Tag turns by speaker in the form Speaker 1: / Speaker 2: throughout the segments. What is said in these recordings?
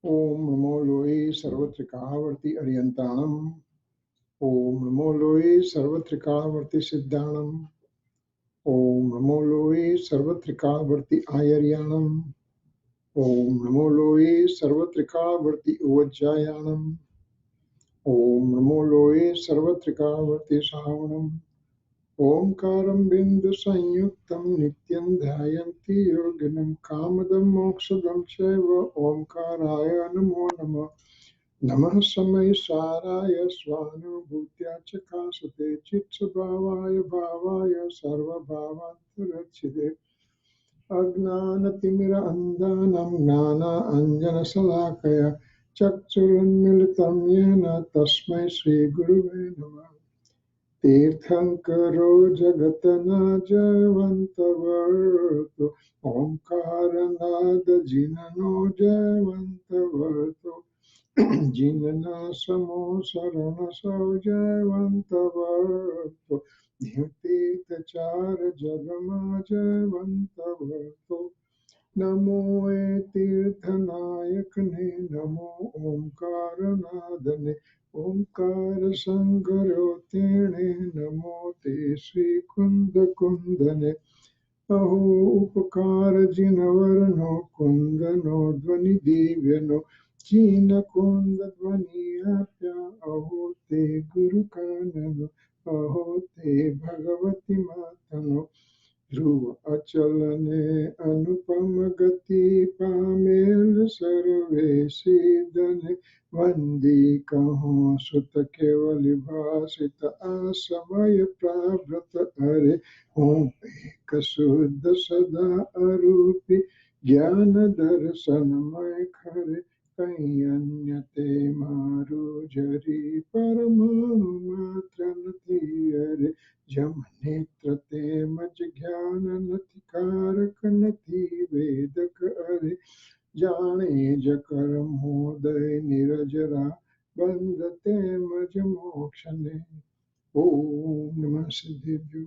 Speaker 1: Om Namo Loe Sarvatrikavarti Ariyantanam. Om Namo Loe Sarvatrikavarti Siddhanam. Om Namo Loe Sarvatrikavarti Ayaryanam. Om Namo Loe Sarvatrikavarti Uvajjayanam. Om Namo Loe Sarvatrikavarti Savanam. Omkaram Bindu Sanyuktam Nityam Dhyayanti Yoginam Kamadam Moksadam Chaiva Omkaraya Namo Namah. Namah Samaysaraya Swanubhutya Chakasate Chitsabhavaya Bhavaya Sarva Bhavantarachide Ajnanatimira Andanam Gnana Anjana Salakaya Chakchurunmilitam Yena Tasmai Sri Guruve Namah. Tirthankaro Jagatana Jayantavarto Omkaranada Jinano Jayantavarto Jinana Samo Sarana Saujayantavarto Dhyutitachara Jagama Jayantavarto Namo Tirthanayakane Namo Omkaranadane Omkara Sangarotene Namo Te Sri Kunda Kundane Aho Upakara Jinavarano Kundano Dvani Divyano Jina Kunda Dvani Apya Aho Te Guru Kanano Aho Te Bhagavati Matano Dhruva Achalane Anupamagati Pamel Sarve Siddhane Vandi Kaho Sutta Kevali Bhasita Asamaya Prabhrata Are Om Ekasuddha Sada Arupi Jnana Darsanamay Khare Kayanyate Maru Jari Paramanu Matranati Are Jamnetrate Majjnana Natikaraknati Vedaka Are Jane Jakaram Hoday Nirajara Bandate Majamokshane Om Namah Siddhibhyo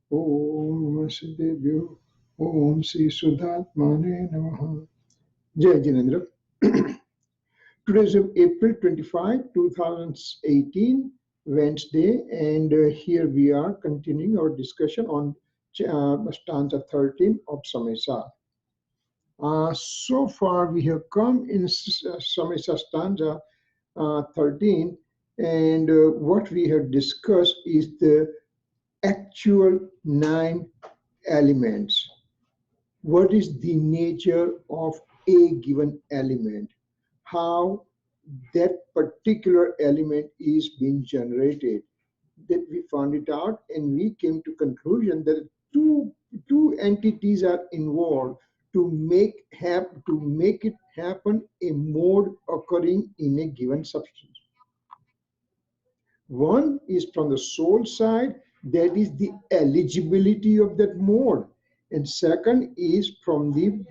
Speaker 1: Om Namah Siddhibhyo Om Sri Suddhatmane Namaha. Jai Jinendra. Today is April 25, 2018, Wednesday, and here we are continuing our discussion on stanza 13 of Samaysar. So far we have come in Samaysar stanza 13, and what we have discussed is the actual 9 elements. What is the nature of a given element? How that particular element is being generated. That we found it out, and we came to conclusion that two entities are involved to make it happen, a mode occurring in a given substance. One is from the soul side, that is the eligibility of that mode, and second is from the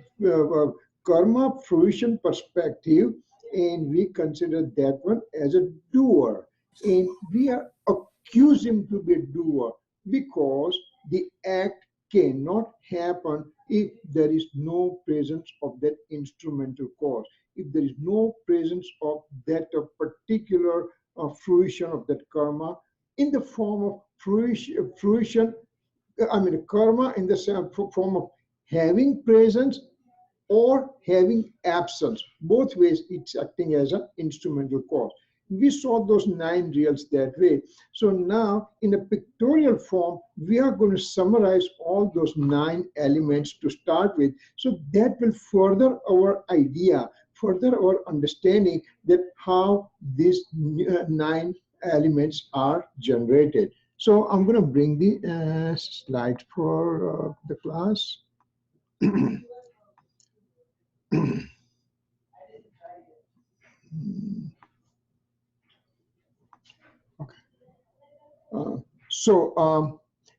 Speaker 1: karma fruition perspective, and we consider that one as a doer, and we are accused him to be a doer because the act cannot happen if there is no presence of that instrumental cause, if there is no presence of that particular fruition of that karma in the form of fruition, karma in the form of having presence or having absence. Both ways it's acting as an instrumental cause. We saw those 9 reals that way. So now in a pictorial form, we are going to summarize all those 9 elements to start with. So that will further our idea, further our understanding that how these 9 elements are generated. So I'm going to bring the slides for the class. Okay.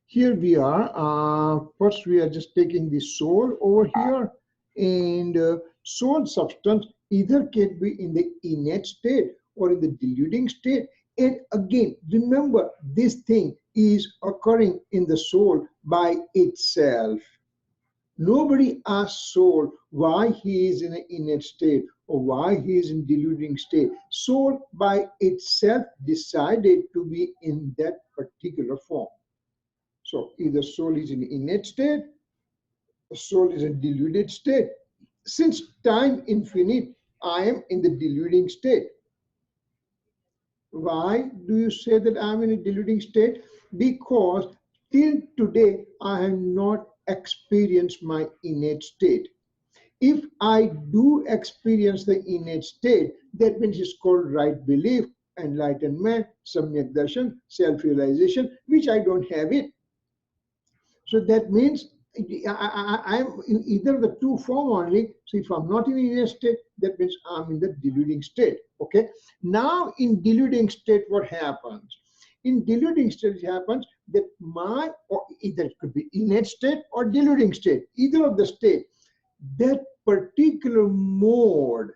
Speaker 1: Here we are. First, we are just taking the soul over here, and soul substance either can be in the innate state or in the deluding state. And again, remember, this thing is occurring in the soul by itself. Nobody asks soul why he is in an innate state or why he is in deluding state. Soul by itself decided to be in that particular form. So either soul is in innate state, or soul is in deluded state. Since time infinite, I am in the deluding state. Why do you say that I'm in a deluding state? Because till today I have not experienced my innate state. If I do experience the innate state, that means it's called right belief, enlightenment, samyak darshan, self-realization, which I don't have it. So that means I'm in either the two form only. So if I'm not in innate state, that means I'm in the deluding state. Okay. Now in deluding state, what happens? In deluding state, it happens that my, or either it could be innate state or deluding state, either of the state, that particular mode,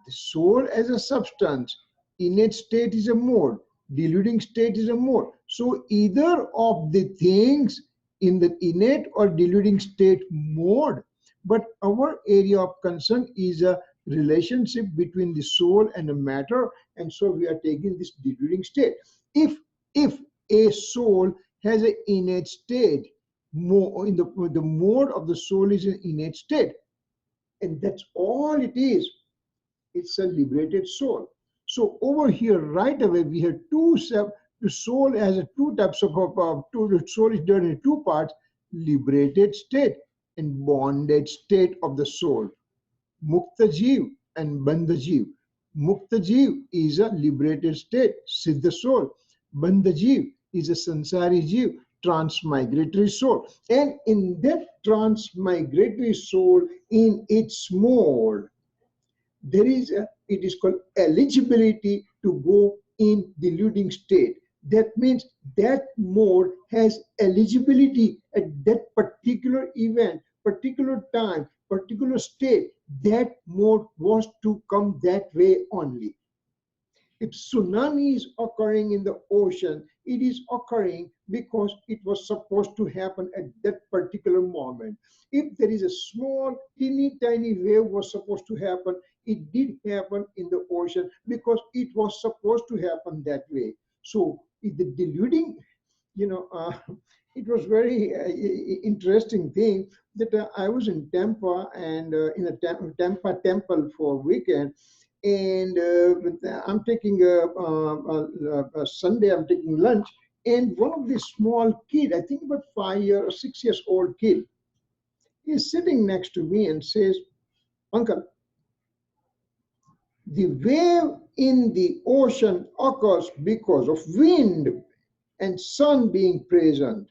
Speaker 1: the soul as a substance, innate state is a mode, deluding state is a mode. So either of the things in the innate or deluding state mode, but our area of concern is a relationship between the soul and the matter, and so we are taking this deluding state. If a soul has an innate state, more in the mode of the soul is an innate state, and that's all it is. It's a liberated soul. So over here, right away, we have the soul has a two types of the soul is done in two parts: liberated state and bonded state of the soul. Mukta Jeev and Bandha Jeev. Mukta Jeev is a liberated state, Siddha soul. Bandha Jeev is a Sansari Jeev, transmigratory soul. And in that transmigratory soul, in its mode, there is it is called eligibility to go in deluding state. That means that mode has eligibility at that particular event, particular time, particular state. That mode was to come that way only. If tsunami is occurring in the ocean, it is occurring because it was supposed to happen at that particular moment. If there is a small, teeny tiny wave was supposed to happen, it did happen in the ocean because it was supposed to happen that way. So the deluding, you know, it was very interesting thing that I was in Tampa and in a Tampa temple for weekend, and I'm taking a Sunday. I'm taking lunch, and one of the small kid, I think about 5 year or 6 years old kid, is sitting next to me and says, "Uncle, the wave in the ocean occurs because of wind and sun being present,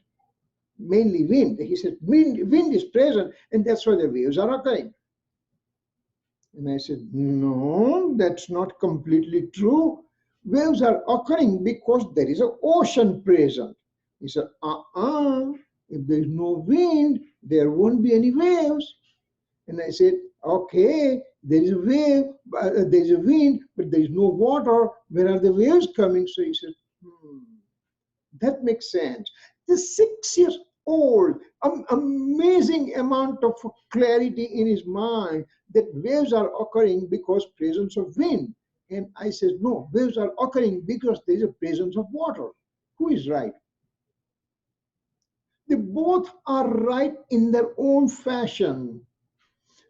Speaker 1: mainly wind." He said, wind is present, and that's why the waves are occurring. And I said, no, that's not completely true. Waves are occurring because there is an ocean present. He said, if there is no wind, there won't be any waves. And I said, okay, there is a wave, there is a wind, but there is no water. Where are the waves coming? So he said, that makes sense. The 6 years old, amazing amount of clarity in his mind that waves are occurring because presence of wind. And I said, no, waves are occurring because there is a presence of water. Who is right? They both are right in their own fashion.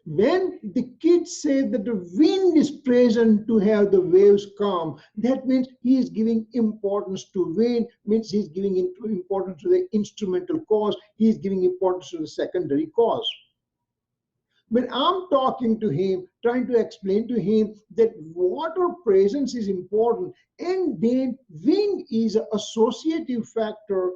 Speaker 1: When the kids say that the wind is present to have the waves come, that means he is giving importance to wind, means he is giving importance to the instrumental cause, he is giving importance to the secondary cause. When I'm talking to him, trying to explain to him that water presence is important and then wind is an associative factor,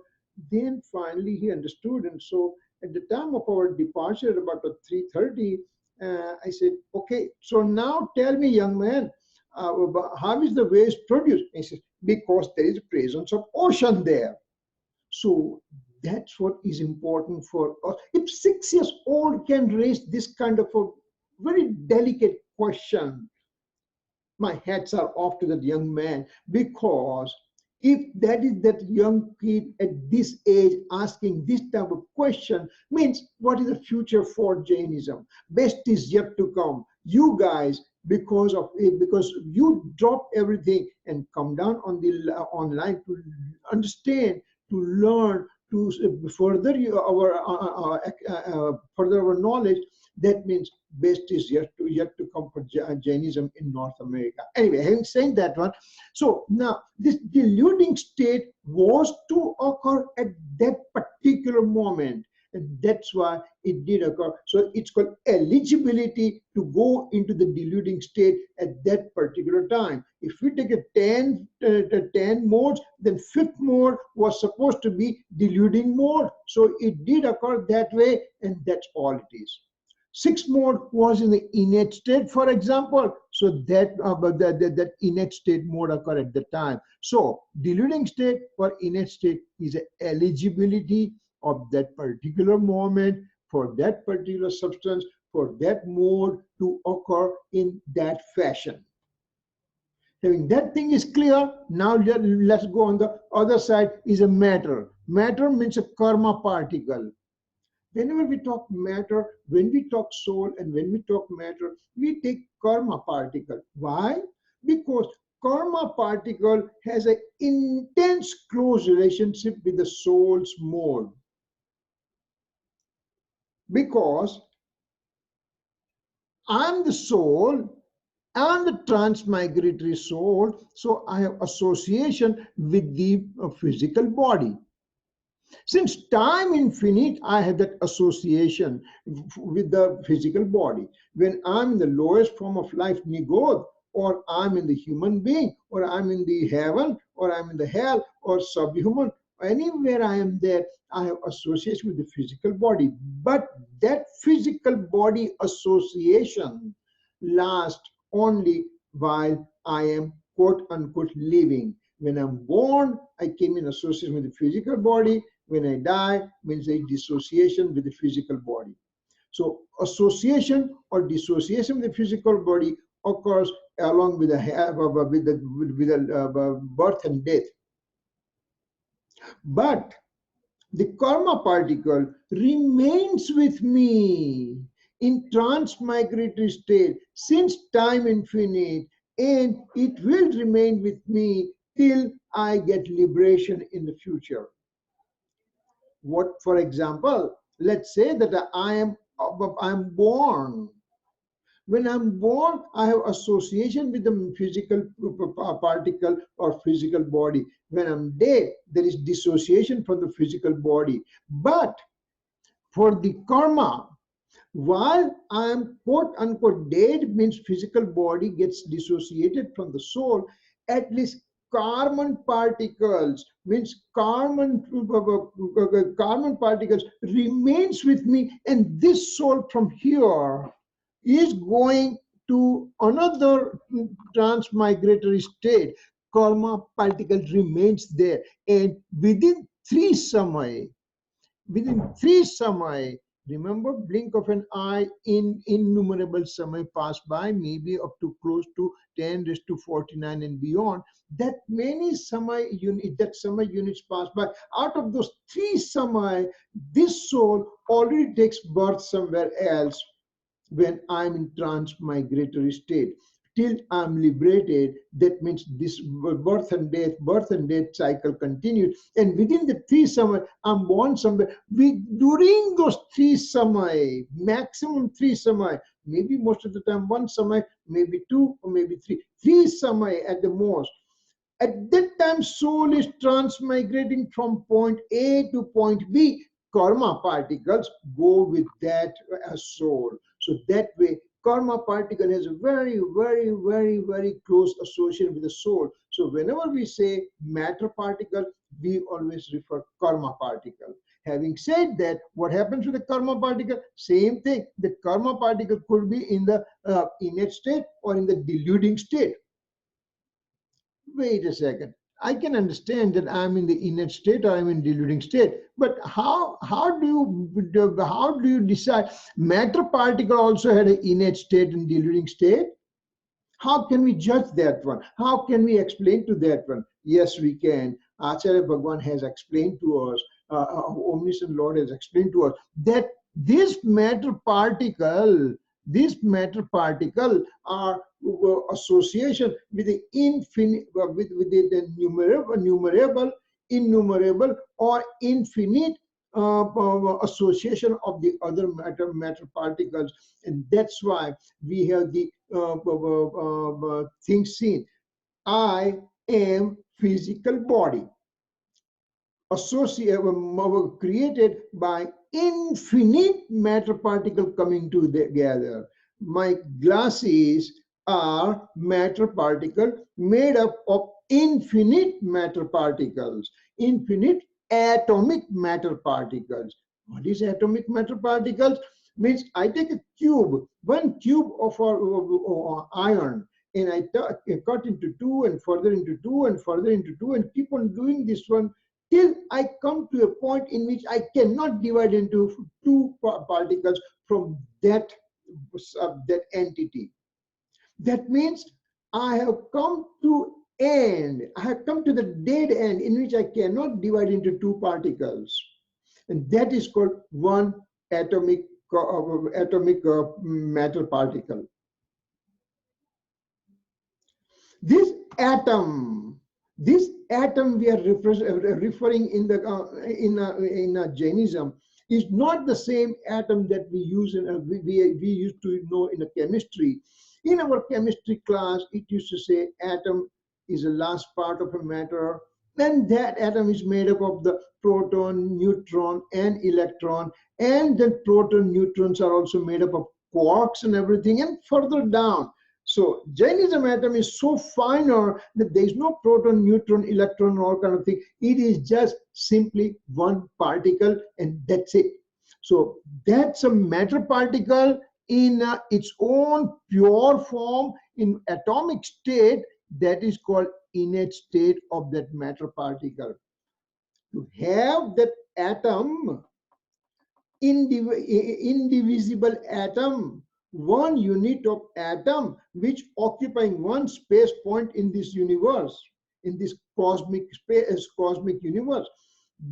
Speaker 1: then finally he understood. And so at the time of our departure at about 3:30, I said, okay, so now tell me, young man, how is the waves produced? He says, because there is presence of ocean there. So that's what is important for us. If 6 years old can raise this kind of a very delicate question, my hats are off to that young man, because If that is that young kid at this age asking this type of question, means what is the future for Jainism? Best is yet to come. You guys, because of it, because you drop everything and come down on the online to understand, to learn, to further further our knowledge. That means best is yet to come for Jainism in North America. Anyway, having said that one, so now this deluding state was to occur at that particular moment, and that's why it did occur. So it's called eligibility to go into the deluding state at that particular time. If we take a 10 modes, then fifth mode was supposed to be deluding mode. So it did occur that way, and that's all it is. Sixth mode was in the innate state, for example. So that innate state mode occurred at the time. So deluding state or innate state is an eligibility of that particular moment for that particular substance, for that mode to occur in that fashion. Having that thing is clear, now let's go on the other side is a matter. Matter means a karma particle. Whenever we talk matter, when we talk soul, and when we talk matter, we take karma particle. Why? Because karma particle has an intense close relationship with the soul's mode. Because I'm the soul, I'm the transmigratory soul, so I have association with the physical body. Since time infinite, I have that association with the physical body. When I'm in the lowest form of life, nigod, or I'm in the human being, or I'm in the heaven, or I'm in the hell, or subhuman, anywhere I am there, I have association with the physical body. But that physical body association lasts only while I am quote unquote living. When I'm born, I came in association with the physical body. When I die, means a dissociation with the physical body. So association or dissociation with the physical body occurs along with the birth and death. But the karma particle remains with me in transmigratory state since time infinite, and it will remain with me till I get liberation in the future. What, for example, let's say that I'm born. When I'm born, I have association with the physical particle or physical body. When I'm dead, there is dissociation from the physical body. But for the karma, while I'm quote unquote dead, means physical body gets dissociated from the soul, at least carbon particles, means carbon particles remains with me, and this soul from here is going to another transmigratory state. Karma particle remains there, and within three samay, remember, blink of an eye, in innumerable samay pass by, maybe up to close to 10 raised to 49 and beyond. That many samay units pass by. Out of those three samay, this soul already takes birth somewhere else when I'm in transmigratory state. Till I'm liberated, that means this birth and death cycle continues. And within the three samay, I'm born somewhere. During those three samay, maximum three samay, maybe most of the time one samay, maybe two, or maybe three samay at the most. At that time, soul is transmigrating from point A to point B. Karma particles go with that as soul. So that way, karma particle has a very, very, very, very close association with the soul. So whenever we say matter particle, we always refer karma particle. Having said that, what happens to the karma particle? Same thing. The karma particle could be in the innate state or in the deluding state. Wait a second. I can understand that I'm in the innate state or I'm in deluding state, but how do you decide? Matter particle also had an innate state and deluding state. How can we judge that one? How can we explain to that one? Yes, we can. Acharya Bhagwan has explained to us, Omniscient Lord has explained to us that this matter particle are association with the infinite, with the numerable, innumerable, or infinite association of the other matter particles, and that's why we have the thing seen. I am physical body associated, created by infinite matter particle coming together. My glasses are matter particle made up of infinite matter particles, infinite atomic matter particles. What is atomic matter particles? Means I take a cube, one cube of iron, and I cut into two and further into two and further into two and keep on doing this one till I come to a point in which I cannot divide into two particles from that entity. That means I have come to end. I have come to the dead end in which I cannot divide into two particles, and that is called one atomic matter particle. This atom, this atom we are referring in the Jainism is not the same atom that we use in we used to know in a chemistry. In our chemistry class, it used to say atom is the last part of a matter. Then that atom is made up of the proton, neutron, and electron, and then proton, neutrons are also made up of quarks and everything, and further down. So Jainism atom is so finer that there is no proton, neutron, electron, all kind of thing. It is just simply one particle, and that's it. So that's a matter particle in its own pure form, in atomic state. That is called innate state of that matter particle. To have that atom, indivisible atom, one unit of atom which occupying one space point in this universe, in this cosmic space, cosmic universe,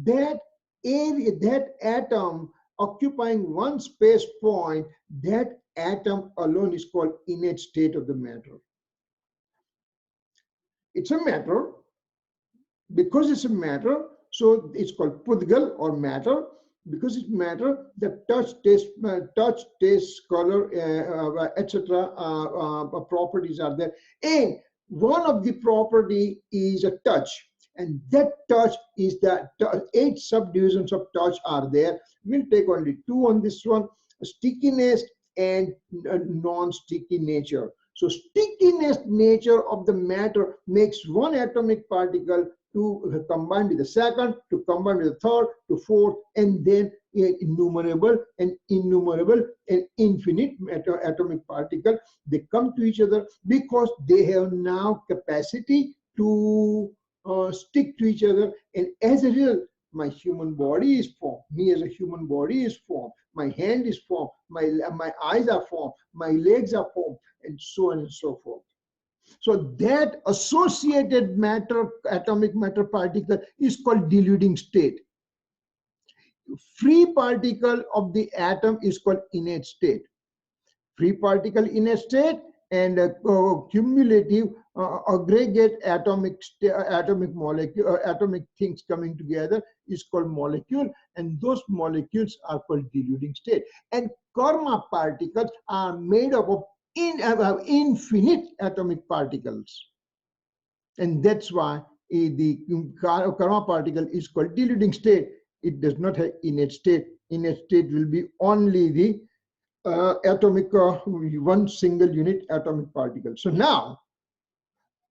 Speaker 1: that area, that atom occupying one space point, that atom alone is called innate state of the matter. It's a matter. Because it's a matter, so it's called pudgal or matter. Because it's matter, the touch, taste, color, etc. Properties are there. And one of the property is a touch, and that touch is the 8 subdivisions of touch are there. We'll take only 2 on this one: stickiness and non-sticky nature. So stickiness nature of the matter makes one atomic particle to combine with the second, to combine with the third, to fourth, and then innumerable and innumerable and infinite atomic particle. They come to each other because they have now capacity to stick to each other, and as a result, my human body is formed. Me as a human body is formed. My hand is formed. My eyes are formed. My legs are formed, and so on and so forth. So that associated matter, atomic matter particle is called diluting state. Free particle of the atom is called innate state. Free particle innate state and cumulative aggregate atomic molecule, atomic things coming together is called molecule, and those molecules are called diluting state. And karma particles are made up of infinite atomic particles, and that's why the karma particle is called diluting state. It does not have innate state. Innate state will be only the atomic one single unit atomic particle. So now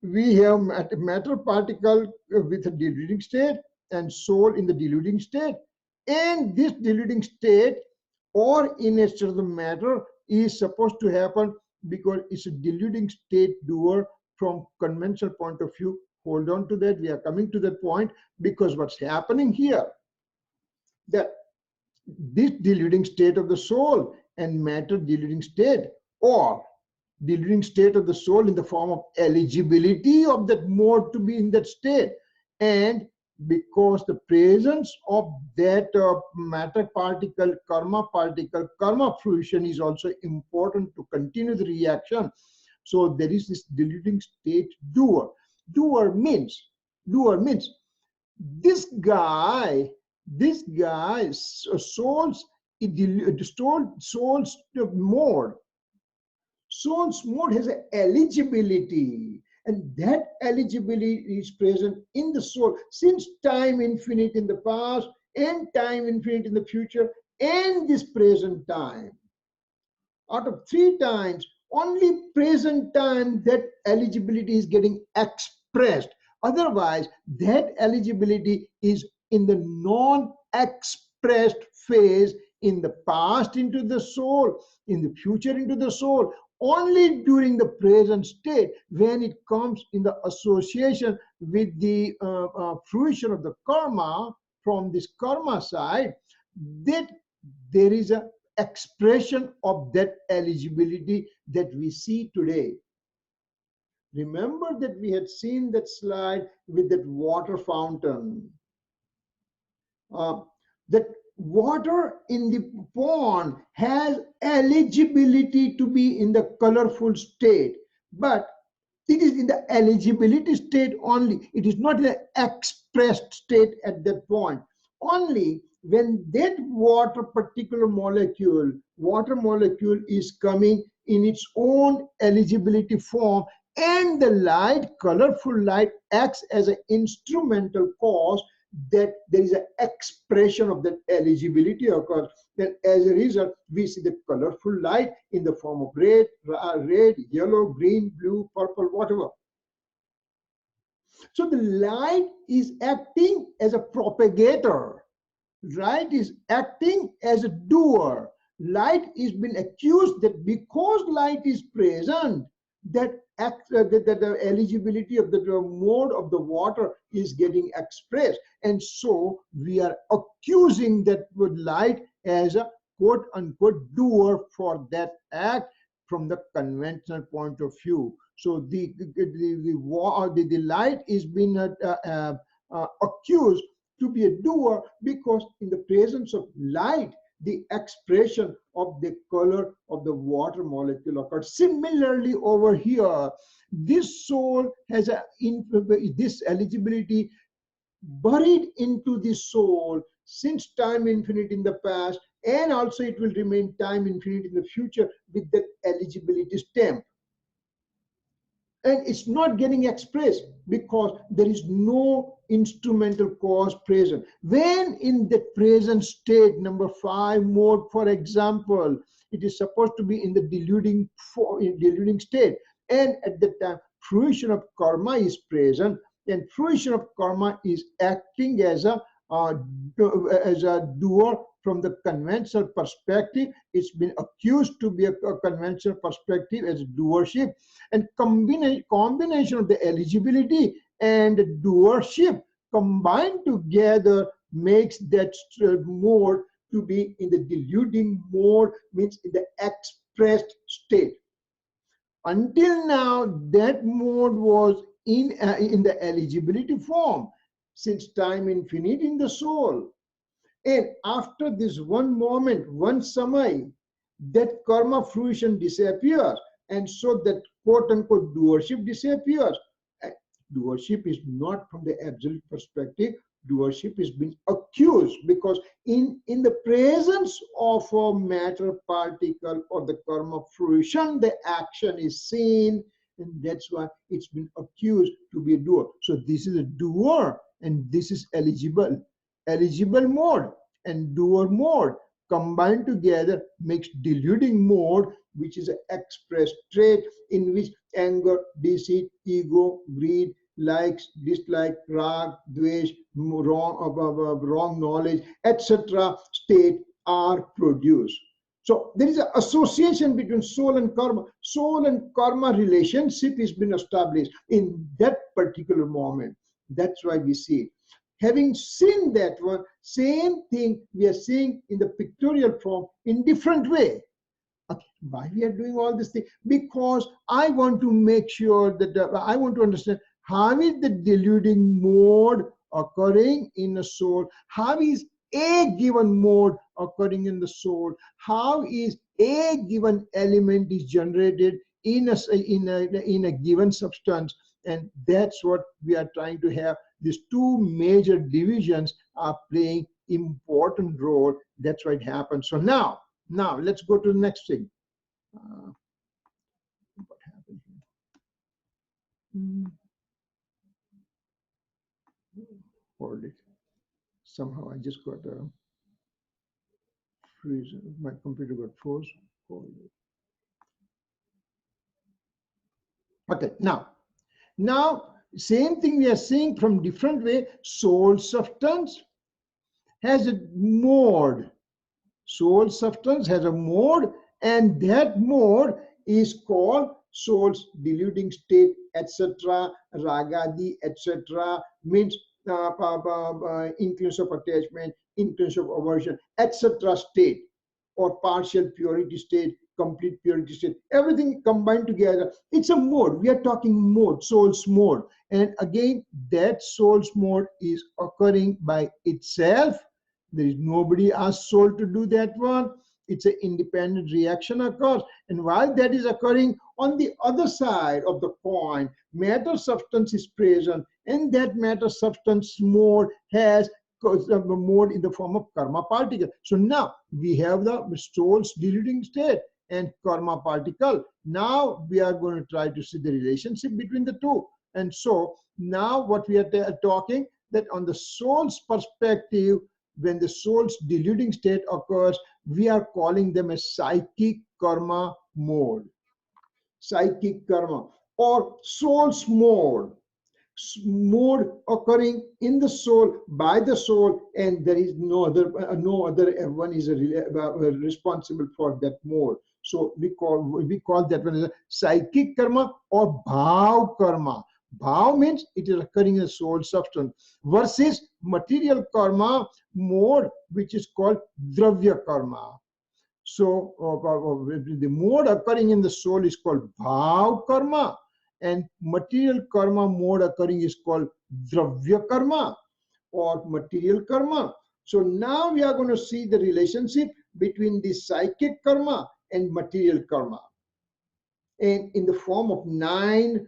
Speaker 1: we have matter particle with a diluting state and soul in the diluting state, and this diluting state or innate state of the matter is supposed to happen because it's a diluting state doer from conventional point of view. Hold on to that, we are coming to that point, because what's happening here, that this diluting state of the soul and matter diluting state, or deluding state of the soul in the form of eligibility of that mode to be in that state. And because the presence of that matter particle, karma fruition is also important to continue the reaction. So there is this deluding state doer. Doer means this guy, soul's mode. Soul's mode has an eligibility, and that eligibility is present in the soul since time infinite in the past and time infinite in the future and this present time. Out of 3 times, only present time that eligibility is getting expressed. Otherwise, that eligibility is in the non-expressed phase, in the past into the soul, in the future into the soul, only during the present state when it comes in the association with the fruition of the karma from this karma side, that there is a expression of that eligibility that we see today. Remember that we had seen that slide with that water fountain. That water in the pond has eligibility to be in the colorful state, but it is in the eligibility state only. It is not in the expressed state at that point. Only when that water molecule is coming in its own eligibility form, and the light, colorful light, acts as an instrumental cause, that there is an expression of that eligibility occurs. Then as a result, we see the colorful light in the form of red, yellow, green, blue, purple, whatever. So the light is acting as a propagator. Light is acting as a doer. Light is been accused that because light is present, that the eligibility of the mode of the water is getting expressed. And so we are accusing that light as a quote unquote doer for that act from the conventional point of view. So the light is being accused to be a doer because in the presence of light, the expression of the color of the water molecule occurs. Similarly, over here, this soul has this eligibility buried into the soul since time infinite in the past, and also it will remain time infinite in the future with that eligibility stamp. And it's not getting expressed because there is no instrumental cause present. When in the present state, number 5 mode, for example, it is supposed to be in the deluding state, and at the time fruition of karma is present, and fruition of karma is acting as a doer from the conventional perspective. It's been accused to be a conventional perspective as doership, and combination of the eligibility and doership combined together makes that mode to be in the deluding mode, means in the expressed state. Until now, that mode was in the eligibility form since time infinite in the soul. And after this one moment, one samay, that karma fruition disappears, and so that quote unquote doership disappears. Doership is not from the absolute perspective. Doership is being accused because in the presence of a matter particle or the karma fruition, the action is seen, and that's why it's been accused to be a doer. So this is a doer and this is eligible mode, and doer mode combined together makes deluding mode, which is an expressed trait in which anger, deceit, ego, greed, likes, dislike, rag, dvesh, wrong knowledge, etc. state are produced. So there is an association between soul and karma. Soul and karma relationship has been established in that particular moment. That's why we see it. Having seen that one, same thing we are seeing in the pictorial form in different way. Okay, why we are doing all this thing? Because I want to make sure that I want to understand how is the deluding mode occurring in the soul, how is a given mode occurring in the soul, how is a given element is generated in a given substance. And that's what we are trying to have. These two major divisions are playing important role. That's why it happens. So now let's go to the next thing. What happened here? Hold it. Somehow I just got a freeze. My computer got froze. Hold it. Okay, now same thing we are seeing from different way. Soul substance has a mode. Soul substance has a mode, and that mode is called soul's deluding state, etc. Ragadi, etc. means inclusion of attachment, inclusion of aversion, etc. state, or partial purity state, complete purity state, everything combined together. It's a mode. We are talking mode, soul's mode. And again, that soul's mode is occurring by itself. There is nobody asked soul to do that one. It's an independent reaction occurs. And while that is occurring, on the other side of the coin, matter substance is present, and that matter substance mode has a mode in the form of karma particle. So now we have the soul's deluding state and karma particle. Now we are going to try to see the relationship between the two. And so now what we are talking, that on the soul's perspective, when the soul's deluding state occurs, we are calling them a psychic karma mode. Psychic karma or soul's mode. Mode occurring in the soul by the soul, and there is no other one is responsible for that mode. So we call that one as a psychic karma or bhav karma. Bhav means it is occurring in the soul substance, versus material karma mode, which is called dravya karma. So the mode occurring in the soul is called bhav karma, and material karma mode occurring is called dravya karma or material karma. So now we are going to see the relationship between the psychic karma and material karma, and in the form of nine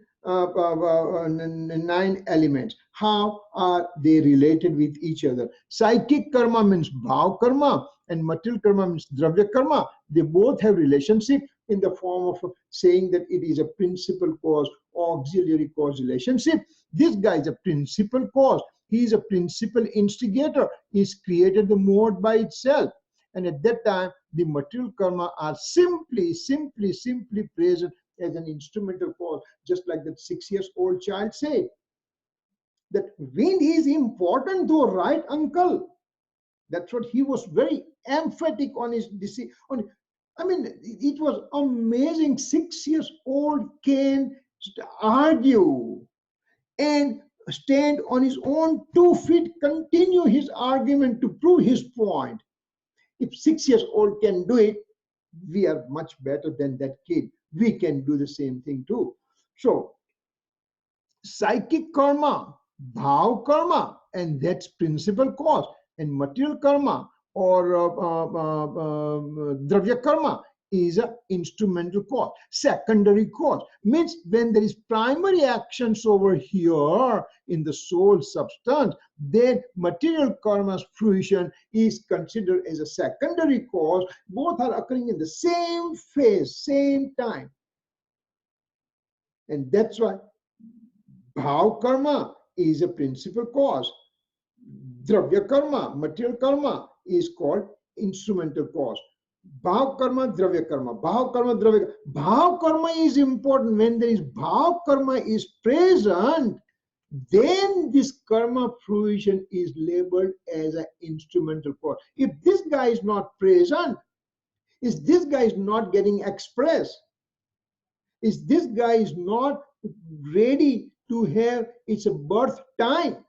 Speaker 1: elements. How are they related with each other? Psychic karma means bhav karma, and material karma means dravya karma. They both have relationship in the form of saying that it is a principal cause, auxiliary cause relationship. This guy is a principal cause. He is a principal instigator. He's created the mode by itself. And at that time, the material karma are simply present as an instrumental cause, just like that 6-year-old child said. That wind is important though, right, uncle? That's what he was very emphatic on his decision. I mean, it was amazing. 6-year-old can argue and stand on his own 2 feet, continue his argument to prove his point. If 6-year-old can do it, we are much better than that kid. We can do the same thing too. So, psychic karma, bhav karma, and that's principal cause, and material karma or dravya karma is an instrumental cause. Secondary cause means when there is primary actions over here in the soul substance, then material karma's fruition is considered as a secondary cause. Both are occurring in the same phase, same time. And that's why bhav karma is a principal cause. Dravya karma, material karma, is called instrumental cause. Bhav karma, dravya karma. Bhav karma, dravya karma. Bhav karma is important. When there is bhav karma is present, then this karma fruition is labeled as an instrumental cause. If this guy is not present, if this guy is not getting expressed, if this guy is not ready to have its birth time,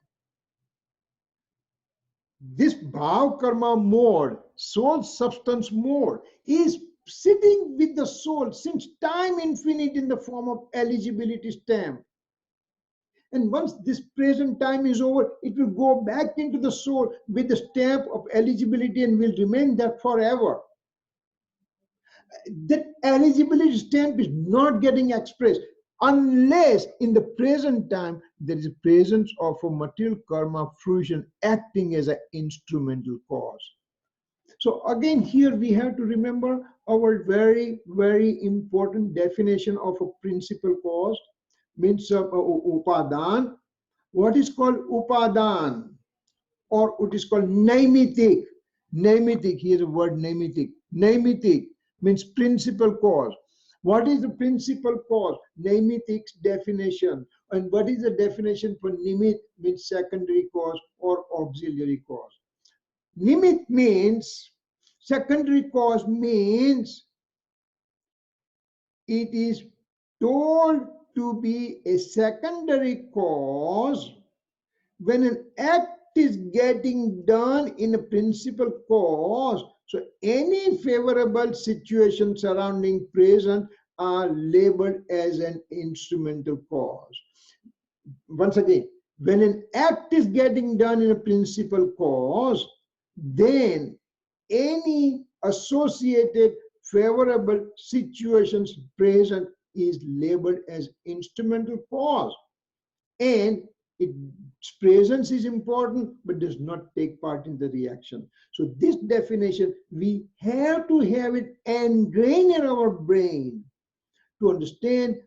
Speaker 1: this bhav karma mode, soul substance mode, is sitting with the soul since time infinite in the form of eligibility stamp. And once this present time is over, it will go back into the soul with the stamp of eligibility and will remain there forever. That eligibility stamp is not getting expressed unless in the present time there is a presence of a material karma fruition acting as an instrumental cause. So again, here we have to remember our very, very important definition of a principal cause, means upadan. What is called upadan, or it is called naimitic. Naimitic, here's the word naimitic. Naimitic means principal cause. What is the principal cause? Naimitic's definition. And what is the definition for nimit? Means secondary cause or auxiliary cause. Nimit means, secondary cause means it is told to be a secondary cause when an act is getting done in a principal cause. So any favorable situation surrounding present are labeled as an instrumental cause. Once again, when an act is getting done in a principal cause, then any associated favorable situations present is labeled as instrumental cause. And its presence is important but does not take part in the reaction. So this definition, we have to have it ingrained in our brain to understand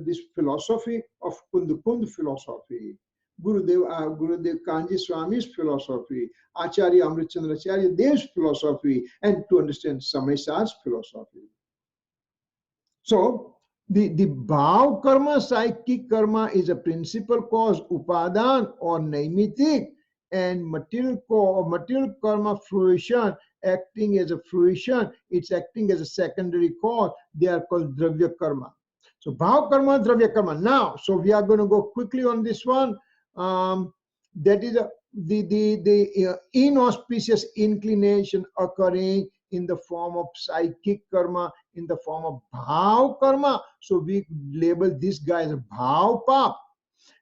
Speaker 1: this philosophy of Kund philosophy, Gurudev Kanji Swami's philosophy, Acharya Amritchandracharya Dev's philosophy, and to understand Samaysar's philosophy. So the bhav karma, psychic karma, is a principal cause, upadan or naimitic, and material karma fruition, acting as a fruition, it's acting as a secondary cause. They are called dravya karma. So bhav karma, dravya karma. Now, so we are going to go quickly on this one. That is the inauspicious inclination occurring in the form of psychic karma, in the form of bhav karma. So we label this guy as a bhav pap.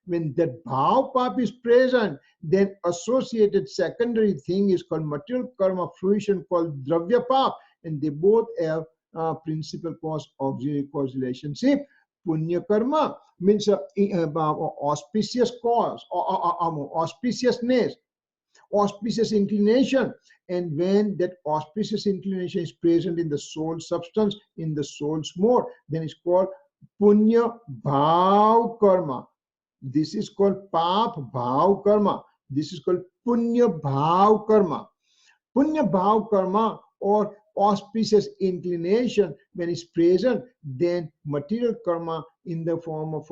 Speaker 1: When that bhav pap is present, then associated secondary thing is called material karma fruition, called dravya pap, and they both have principal cause auxiliary cause relationship. Punya karma means auspicious cause, auspiciousness, auspicious inclination. And when that auspicious inclination is present in the soul substance, in the soul's mode, then it's called punya bhav karma. This is called pap bhav karma. This is called punya bhav karma. Punya bhav karma or auspicious inclination, when it's present, then material karma in the form of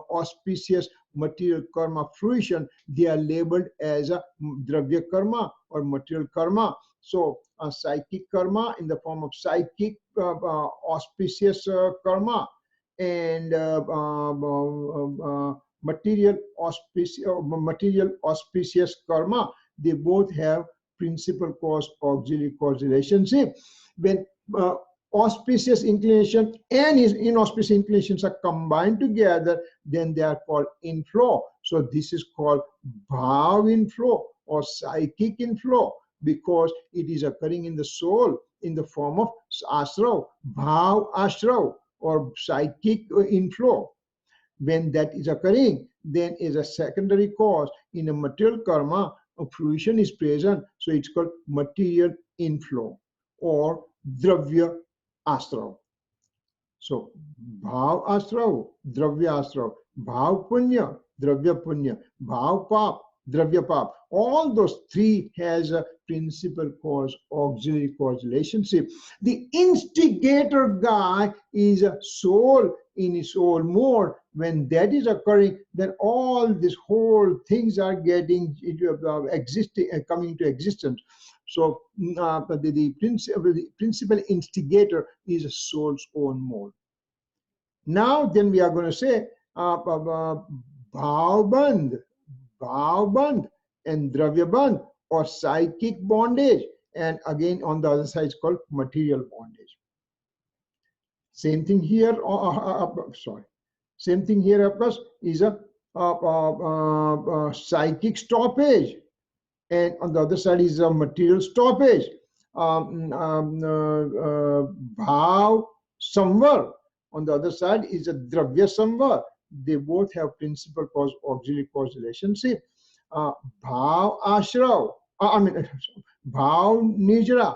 Speaker 1: auspicious material karma fruition, they are labeled as a dravya karma or material karma. So psychic karma in the form of psychic auspicious karma, and material auspicious karma, they both have principal cause auxiliary cause relationship. When auspicious inclination and his inauspicious inclinations are combined together, then they are called inflow. So this is called bhav inflow or psychic inflow, because it is occurring in the soul in the form of asrav, bhav asrav, or psychic inflow. When that is occurring, then is a secondary cause in a material karma, a fruition is present, so it's called material inflow or dravya asrav. So bhav asrav, dravya asrav, bhav punya, dravya punya, bhav pap, dravya pap. All those three has a principal cause auxiliary cause relationship. The instigator guy is a soul in its soul mode. When that is occurring, then all these whole things are getting existing, coming into existence. So the principal instigator is a soul's own mode. Now then we are going to say bhav bandh and dravya bandh or psychic bondage and again on the other side is called material bondage. Same thing here. Sorry. Same thing here, of course, is a psychic stoppage, and on the other side is a material stoppage. Bhav samvar. On the other side is a dravya samvar. They both have principal cause auxiliary cause relationship. Bhav ashrav. Bhav nijra,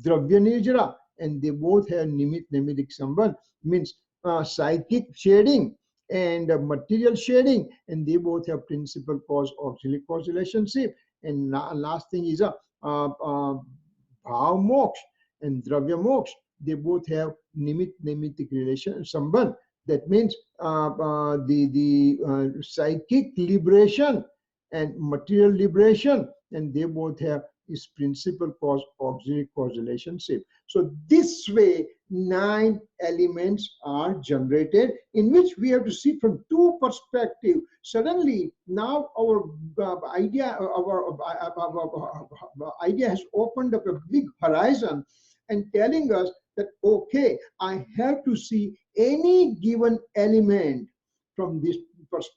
Speaker 1: dravya nijra, and they both have nimitic sambandh, means psychic shading and material shading, and they both have principal cause auxiliary cause relationship. And last thing is a bhav moksha and dravya moksha. They both have nimitic relation sambandh. That means the psychic liberation and material liberation, and they both have is principal cause auxiliary cause relationship. So this way 9 elements are generated, in which we have to see from 2 perspectives. Suddenly now our idea has opened up a big horizon and telling us that okay, I have to see any given element from this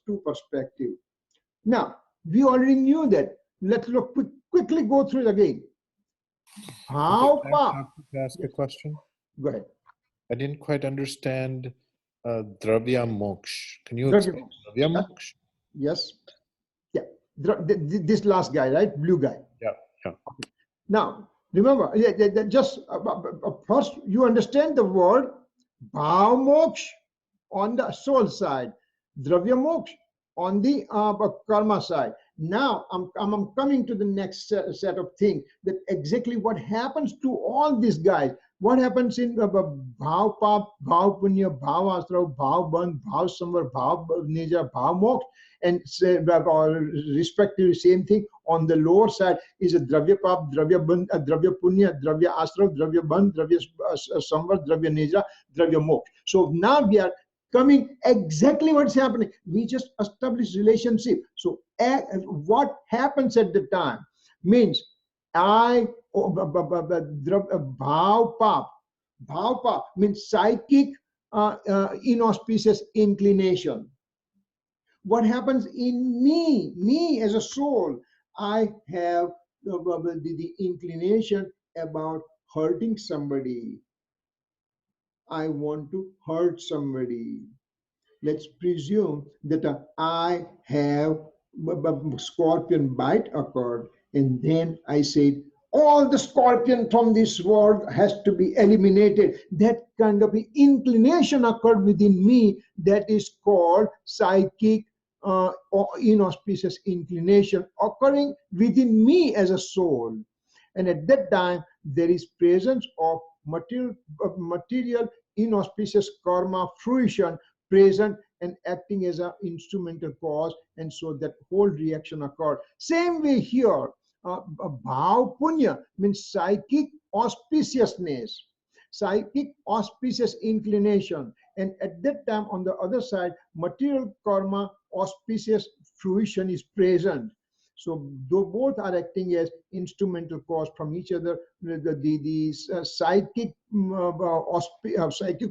Speaker 1: 2 perspectives. Now we already knew that. Let's look quickly go through it again. How
Speaker 2: Can I ask a question?
Speaker 1: Go ahead.
Speaker 2: I didn't quite understand dravya moksha. Can you explain dravya moksha?
Speaker 1: Yes. Yeah. This last guy, right? Blue guy.
Speaker 2: Yeah. Yeah.
Speaker 1: Okay. Now remember, just first you understand the word bhav moksha on the soul side, dravya moksha on the karma side. Now I'm coming to the next set of things, that exactly what happens to all these guys. What happens in bhav pap, bhav punya, bhav astra, bhav bandh, bhav samvar, bhav nija, bhav moksha, and respectively same thing on the lower side is a dravya pap, dravya bandh, dravya punya, dravya astra, dravya bandh, dravya samvar, dravya nija, dravya moksha. So now we are coming exactly what's happening. We just established relationship. So what happens at the time means I bhav pap. Bhav pap means psychic inauspicious inclination. What happens in me as a soul? I have the inclination about hurting somebody. I want to hurt somebody. Let's presume that I have scorpion bite occurred, and then I said, all the scorpion from this world has to be eliminated. That kind of inclination occurred within me. That is called psychic or inauspicious inclination occurring within me as a soul. And at that time, there is presence of material inauspicious karma fruition present and acting as an instrumental cause, and so that whole reaction occurred. Same way here, bhav punya means psychic auspiciousness, psychic auspicious inclination, and at that time on the other side, material karma auspicious fruition is present. So though both are acting as instrumental cause from each other, the psychic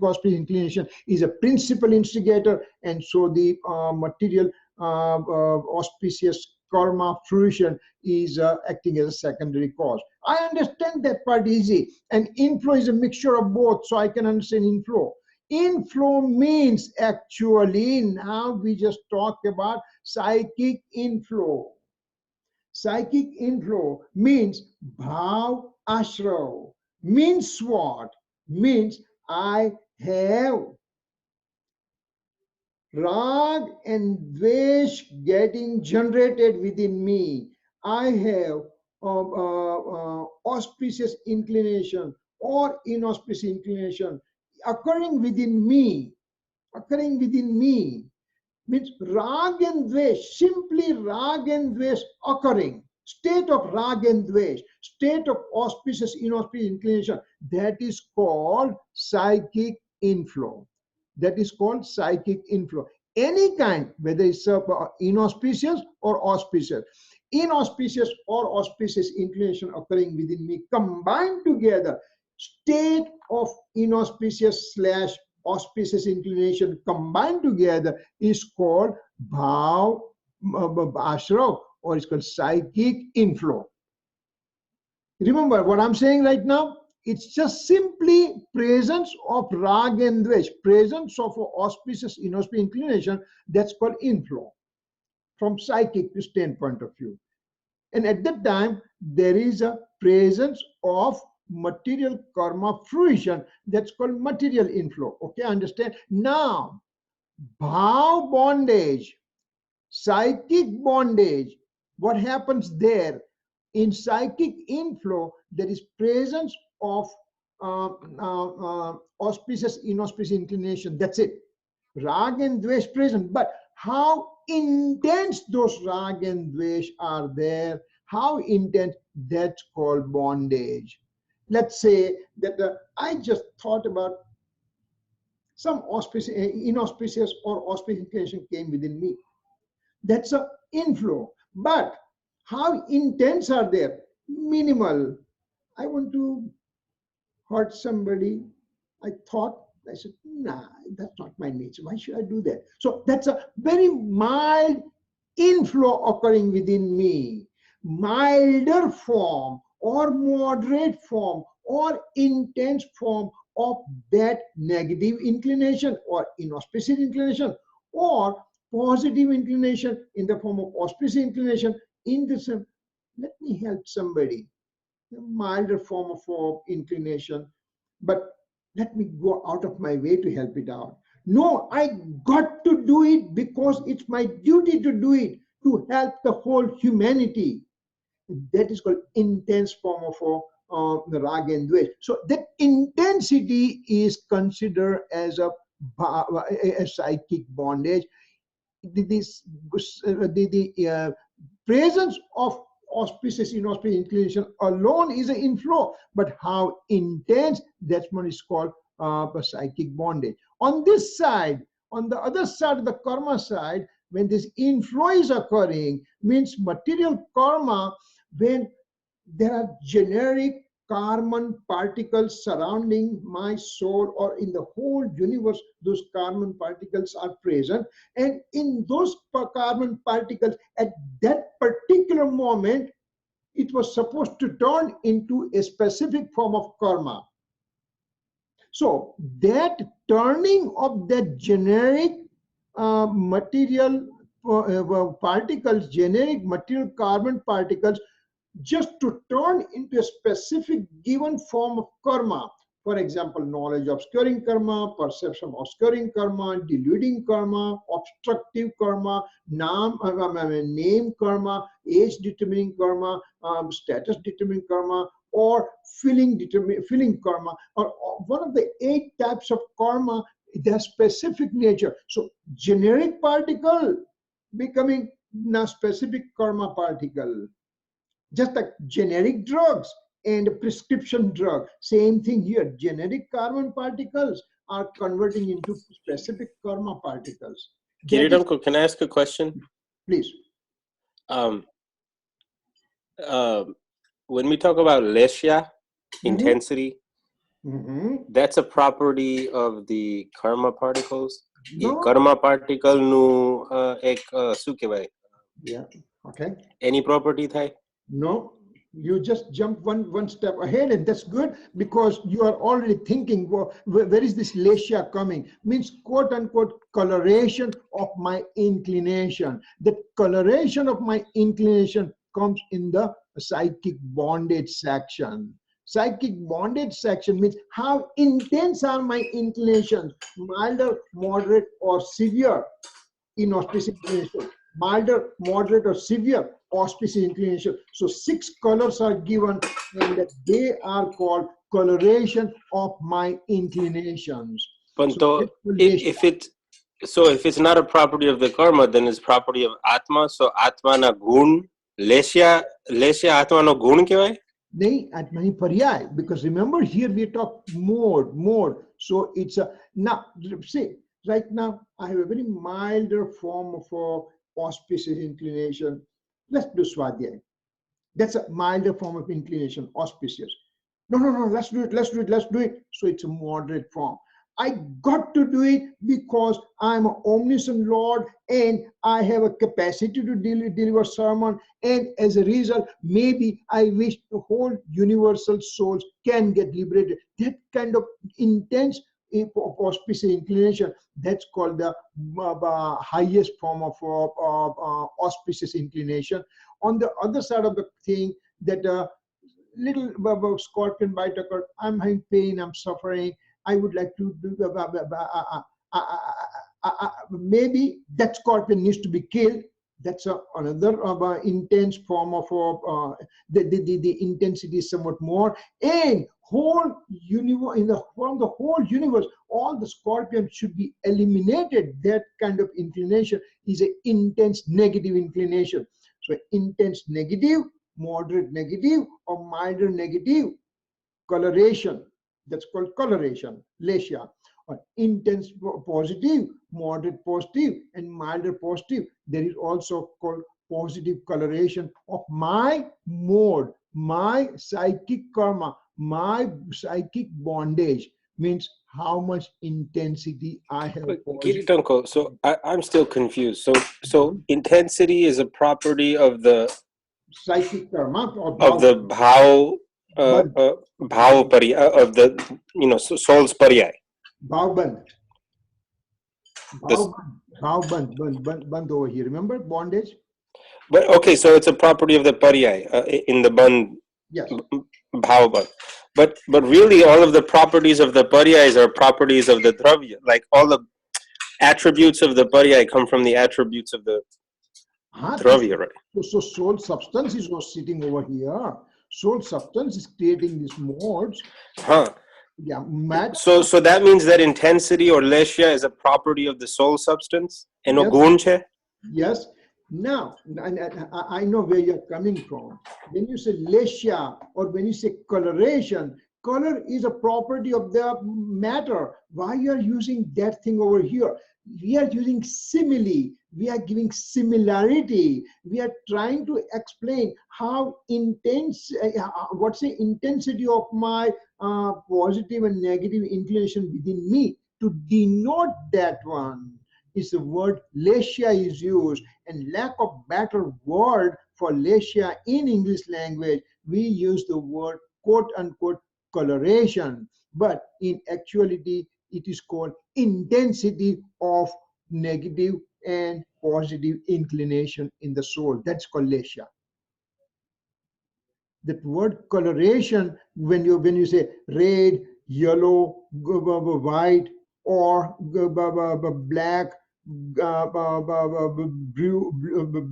Speaker 1: auspicious inclination is a principal instigator, and so the material auspicious karma fruition is acting as a secondary cause. I understand that part easy, and inflow is a mixture of both, so I can understand inflow. Inflow means actually, now we just talk about psychic inflow. Psychic inflow means bhav ashrav. Means what? Means I have rag and dvesh getting generated within me. I have auspicious inclination or inauspicious inclination occurring within me. Occurring within me means rag and dvesh, simply rag and dvesh occurring. State of rag and dvesh, state of auspicious, inauspicious inclination, that is called psychic inflow. That is called psychic inflow. Any kind, whether it's inauspicious or auspicious. inauspicious or auspicious inclination occurring within me combined together. State of inauspicious slash auspicious inclination combined together is called bhav ashrav, or it's called psychic inflow. Remember what I'm saying right now? It's just simply presence of rag and dvesh, presence of auspicious inauspicious inclination. That's called inflow from psychic standpoint of view. And at that time, there is a presence of material karma fruition. That's called material inflow. Okay, understand? Now, bhav bondage, psychic bondage, what happens there? In psychic inflow, there is presence of auspicious, inauspicious inclination. That's it. Rag and dvesh present. But how intense those rag and dvesh are there, how intense, that's called bondage. Let's say that I just thought about some inauspicious or auspicious inclination came within me. That's an inflow. But how intense are there? Minimal. I want to hurt somebody. I said, nah, that's not my nature. Why should I do that? So that's a very mild inflow occurring within me. Milder form or moderate form or intense form of that negative inclination or inauspicious inclination, or positive inclination in the form of auspicious inclination. In this, let me help somebody. A milder form of inclination, but let me go out of my way to help it out. No, I got to do it because it's my duty to do it to help the whole humanity. That is called intense form of the rag and dvesh. So that intensity is considered as a psychic bondage. The presence of auspicious, inauspicious inclination alone is an inflow, but how intense, that's what is called a psychic bondage. On this side, on the other side of the karma side, when this inflow is occurring, means material karma, when there are generic carbon particles surrounding my soul or in the whole universe, those carbon particles are present. And in those carbon particles, at that particular moment, it was supposed to turn into a specific form of karma. So that turning of that generic material particles, generic material carbon particles, just to turn into a specific given form of karma. For example, knowledge obscuring karma, perception obscuring karma, deluding karma, obstructive karma, name karma, age determining karma, status determining karma, or feeling karma, or one of the 8 types of karma, their specific nature. So generic particle becoming a specific karma particle. Just like generic drugs and prescription drug, same thing here. Generic carbon particles are converting into specific karma particles.
Speaker 3: Kirit uncle, can I ask a question?
Speaker 1: Please.
Speaker 3: When we talk about lesya, intensity, that's a property of the karma particles.
Speaker 1: No.
Speaker 3: Karma particle nu ek શું કહેવાય?
Speaker 1: Yeah. Okay.
Speaker 3: Any property થાય?
Speaker 1: No, you just jump one step ahead, and that's good, because you are already thinking, well, where is this lesya coming? Means quote unquote coloration of my inclination. The coloration of my inclination comes in the psychic bondage section. Psychic bondage section means how intense are my inclinations, milder, moderate, or severe inauspicious inclination, milder, moderate, or severe auspicious inclination. So 6 colors are given, and they are called coloration of my inclinations.
Speaker 3: So if it's not a property of the karma, then it's property of atma. So atma na gun, lesya atma no gun kehવાય?
Speaker 1: Nahi, atma hi paryay, because remember here we talk mode. So it's a, now see, right now I have a very milder form of auspicious inclination. Let's do Swadhay. That's a milder form of inclination, auspicious. No, let's do it. So it's a moderate form. I got to do it because I'm an omniscient Lord and I have a capacity to deliver sermon. And as a result, maybe I wish the whole universal souls can get liberated. That kind of intense auspicious inclination, that's called the highest form of auspicious inclination. On the other side of the thing, that little scorpion bite occurred, I'm having pain, I'm suffering, I would like to do maybe that scorpion needs to be killed. That's another intense form of the intensity is somewhat more. And whole universe, from the whole universe, all the scorpions should be eliminated. That kind of inclination is an intense negative inclination. So intense negative, moderate negative, or milder negative coloration. That's called coloration, lesha. Or intense positive, moderate positive, and milder positive. There is also called positive coloration of my mode, my psychic karma, my psychic bondage. Means how much intensity I have.
Speaker 3: Kirit uncle, so I'm still confused. So intensity is a property of the
Speaker 1: psychic karma or
Speaker 3: of the bhav bhav parya of the soul's paryay.
Speaker 1: Bhavband. Band over here. Remember bondage?
Speaker 3: But okay, so it's a property of the paryay in the band.
Speaker 1: Yes.
Speaker 3: Bhavband. But really, all of the properties of the paryais are properties of the dravya. Like all the attributes of the paryai come from the attributes of the dravya, right?
Speaker 1: So soul substance is not sitting over here. Soul substance is creating these modes. Yeah,
Speaker 3: so that means that intensity or leshya is a property of the soul substance and
Speaker 1: yes.
Speaker 3: gun che?
Speaker 1: Yes. Now I know where you're coming from. When you say leshya or when you say coloration, color is a property of the matter. Why you are using that thing over here? We are using simile. We are giving similarity. We are trying to explain how intense, what's the intensity of my positive and negative inclination within me. To denote that one is the word leshya is used, and lack of better word for leshya in English language, we use the word quote unquote coloration. But in actuality, it is called intensity of negative and positive inclination in the soul. That's called leshya. That word coloration, when you say red, yellow, white, or black,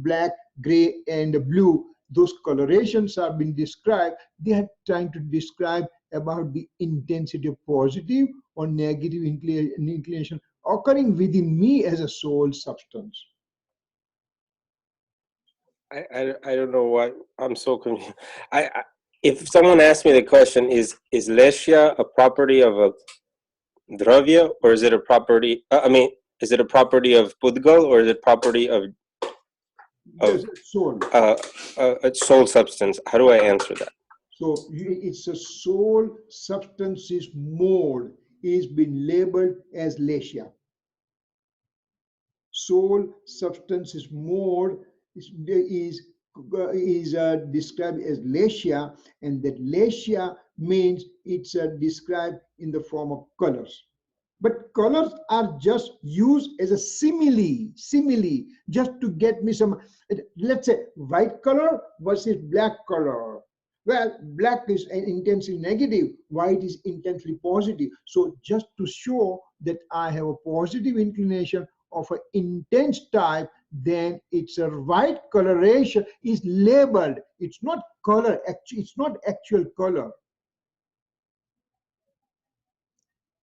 Speaker 1: black, gray, and blue, those colorations have been described. They are trying to describe about the intensity of positive or negative inclination occurring within me as a soul substance.
Speaker 3: I don't know why I'm so confused. If someone asked me the question, is leshya a property of a dravya, or is it a property? Is it a property of pudgal, or is it property of
Speaker 1: soul?
Speaker 3: A soul substance? How do I answer that?
Speaker 1: So it's a soul substance's mode is been labeled as leshya. Soul substance's mode is described as leshya, and that leshya means it's described in the form of colors. But colors are just used as a simile, just to get me some, let's say white color versus black color. Well, black is intensely negative, white is intensely positive. So just to show that I have a positive inclination of an intense type, then it's a white coloration is labeled. It's not color, it's not actual color.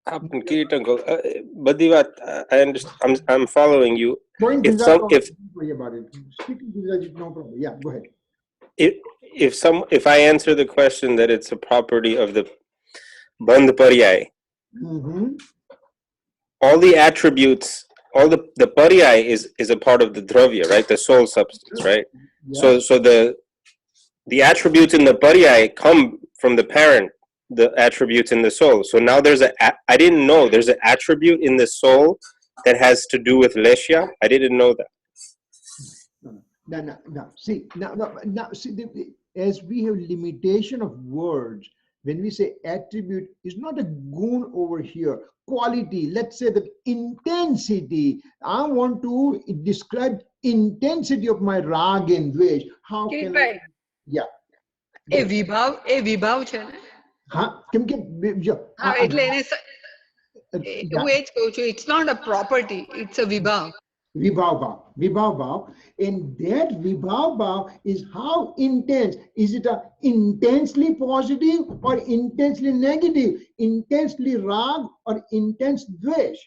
Speaker 3: Kirit uncle, I understand. I'm following you.
Speaker 1: Worry about it. Speaking Gujarati, no problem. Yeah, go ahead.
Speaker 3: If I answer the question that it's a property of the bandh paryay, all the attributes all the paryay is a part of the dravya, right? The soul substance, right?
Speaker 1: Yeah.
Speaker 3: So the attributes in the paryay come from the parent, the attributes in the soul. So now I didn't know there's an attribute in the soul that has to do with leshya. I didn't know that.
Speaker 1: No. See, now, see, as we have limitation of words, when we say attribute, it's not a gun over here. Quality, let's say the intensity. I want to describe intensity of my rag and dvesh. How can I? Yeah.
Speaker 4: એ વિભાવ છે ને
Speaker 1: હા કેમ કે
Speaker 4: હા એટલે એને હું એ જ કહું છું it's not a property, it's a વિભાવ.
Speaker 1: Vibhav. And that Vibhav is how intense. Is it a intensely positive or intensely negative? Intensely rag or intense dvesh?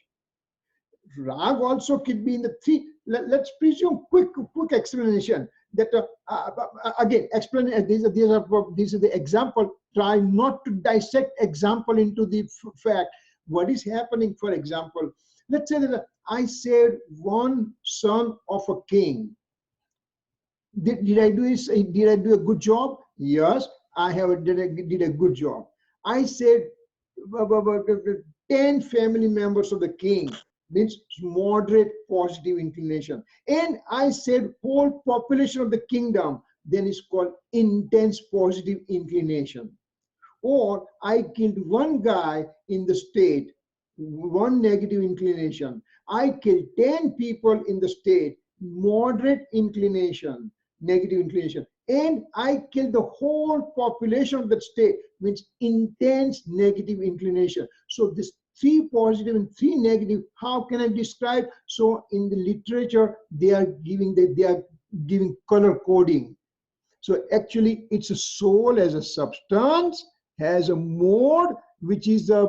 Speaker 1: Rag also could be in the three. Let's presume quick explanation. That again, explain. These are the example. Try not to dissect example into the fact. What is happening? For example, let's say that I saved one son of a king. Did I do a good job? Yes, did a good job. I saved 10 family members of the king, means moderate positive inclination. And I said whole population of the kingdom, then it's called intense positive inclination. Or I killed one guy in the state, one negative inclination. I killed 10 people in the state, moderate inclination, negative inclination. And I killed the whole population of that state, means intense negative inclination. So this 3 positive and 3 negative, how can I describe? So in the literature, they are giving color coding. So actually it's a soul as a substance, has a mode, which is a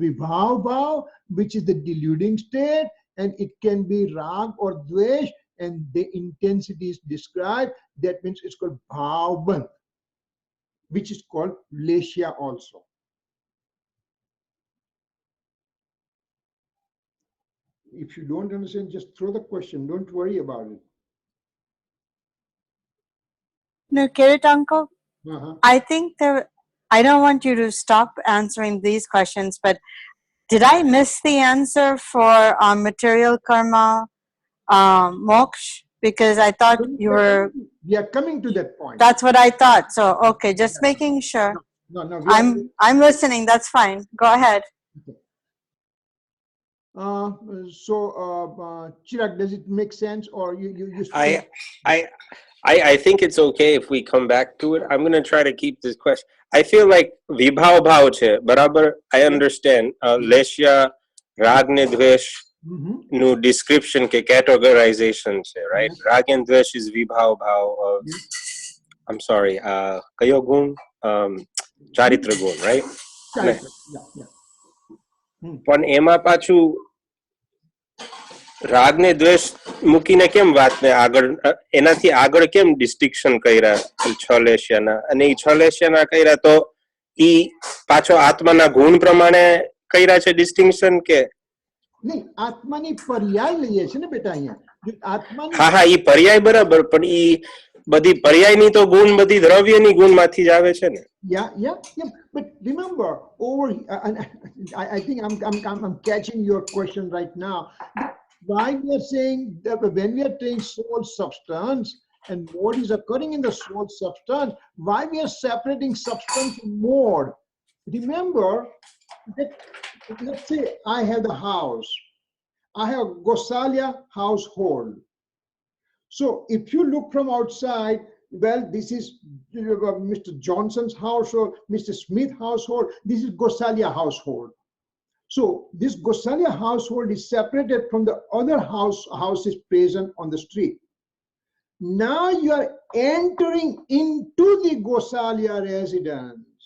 Speaker 1: vibhav, which is the deluding state, and it can be rag or dvesh, and the intensity is described. That means it's called bhavban, which is called leshya also. If you don't understand, just throw the question. Don't worry about it.
Speaker 5: No, Kirit uncle, I think I don't want you to stop answering these questions, but did I miss the answer for material karma moksha? Because I thought you were...
Speaker 1: We are coming to that point.
Speaker 5: That's what I thought. So, okay, just making sure.
Speaker 1: No,
Speaker 5: I'm listening. That's fine. Go ahead.
Speaker 1: Okay. Chirag, does it make sense, or you
Speaker 3: I think it's okay if we come back to it. I'm going to try to keep this question. I feel like vibhav bhav છે બરાબર. I understand leshya, rag ne dvesh નું description કે categorization છે, right? Rag and dvesh is vibhav bhav of, I'm sorry, કયો ગુણ? ચારિત્ર ગુણ, right? પણ એમાં પાછું રાગ ને દ્વેષ મૂકીને કેમ વાતને આગળ એનાથી આગળ કેમ ડિસ્ટિંક્શન કર્યા છલેશિયાના, અને ઈ છલેશિયાના કર્યા તો ઈ પાછો આત્માના ગુણ પ્રમાણે કર્યા છે ડિસ્ટિંક્શન કે
Speaker 1: નહીં? આત્માની પર્યાય લઈએ છે ને બેટા અહીંયા.
Speaker 3: હા ઈ પર્યાય બરાબર, પણ ઈ બધી પર્યાયની તો ગુણ બધી દ્રવ્યની ગુણમાંથી જ આવે છે ને.
Speaker 1: Yeah. But remember, I think I'm catching your question right now. Why we are saying that when we are saying soul substance and mode is occurring in the soul substance, why we are separating substance and mode? Remember that, let's say I have the house. I have Gosalia household. So if you look from outside, well, this is Mr. Johnson's household, Mr. Smith household, this is Gosalia household. So this Gosalia household is separated from the other houses present on the street. Now you are entering into the Gosalia residence.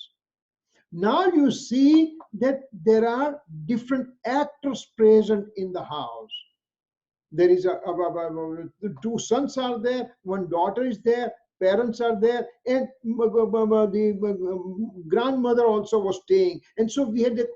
Speaker 1: Now you see that there are different actors present in the house. There is the 2 sons are there, 1 daughter is there, parents are there, and the grandmother also was staying. And so we had the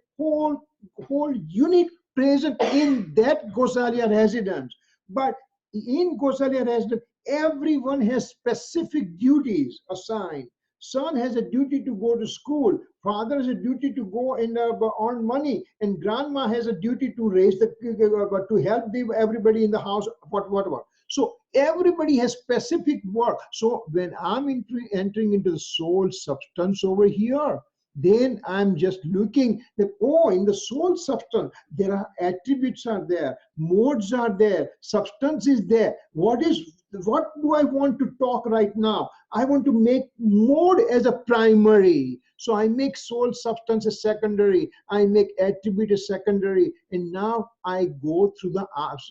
Speaker 1: whole unit present in that Gosalia residence. But in Gosalia residence, everyone has specific duties assigned. Son has a duty to go to school. Father has a duty to go and earn money, and grandma has a duty to raise the to help everybody in the house, whatever. So everybody has specific work. So when I'm entering into the soul substance over here, then I'm just looking that, oh, in the soul substance, there are attributes are there, modes are there, substance is there. What do I want to talk right now? I want to make mode as a primary. So I make soul substance a secondary. I make attribute a secondary. And now I go through the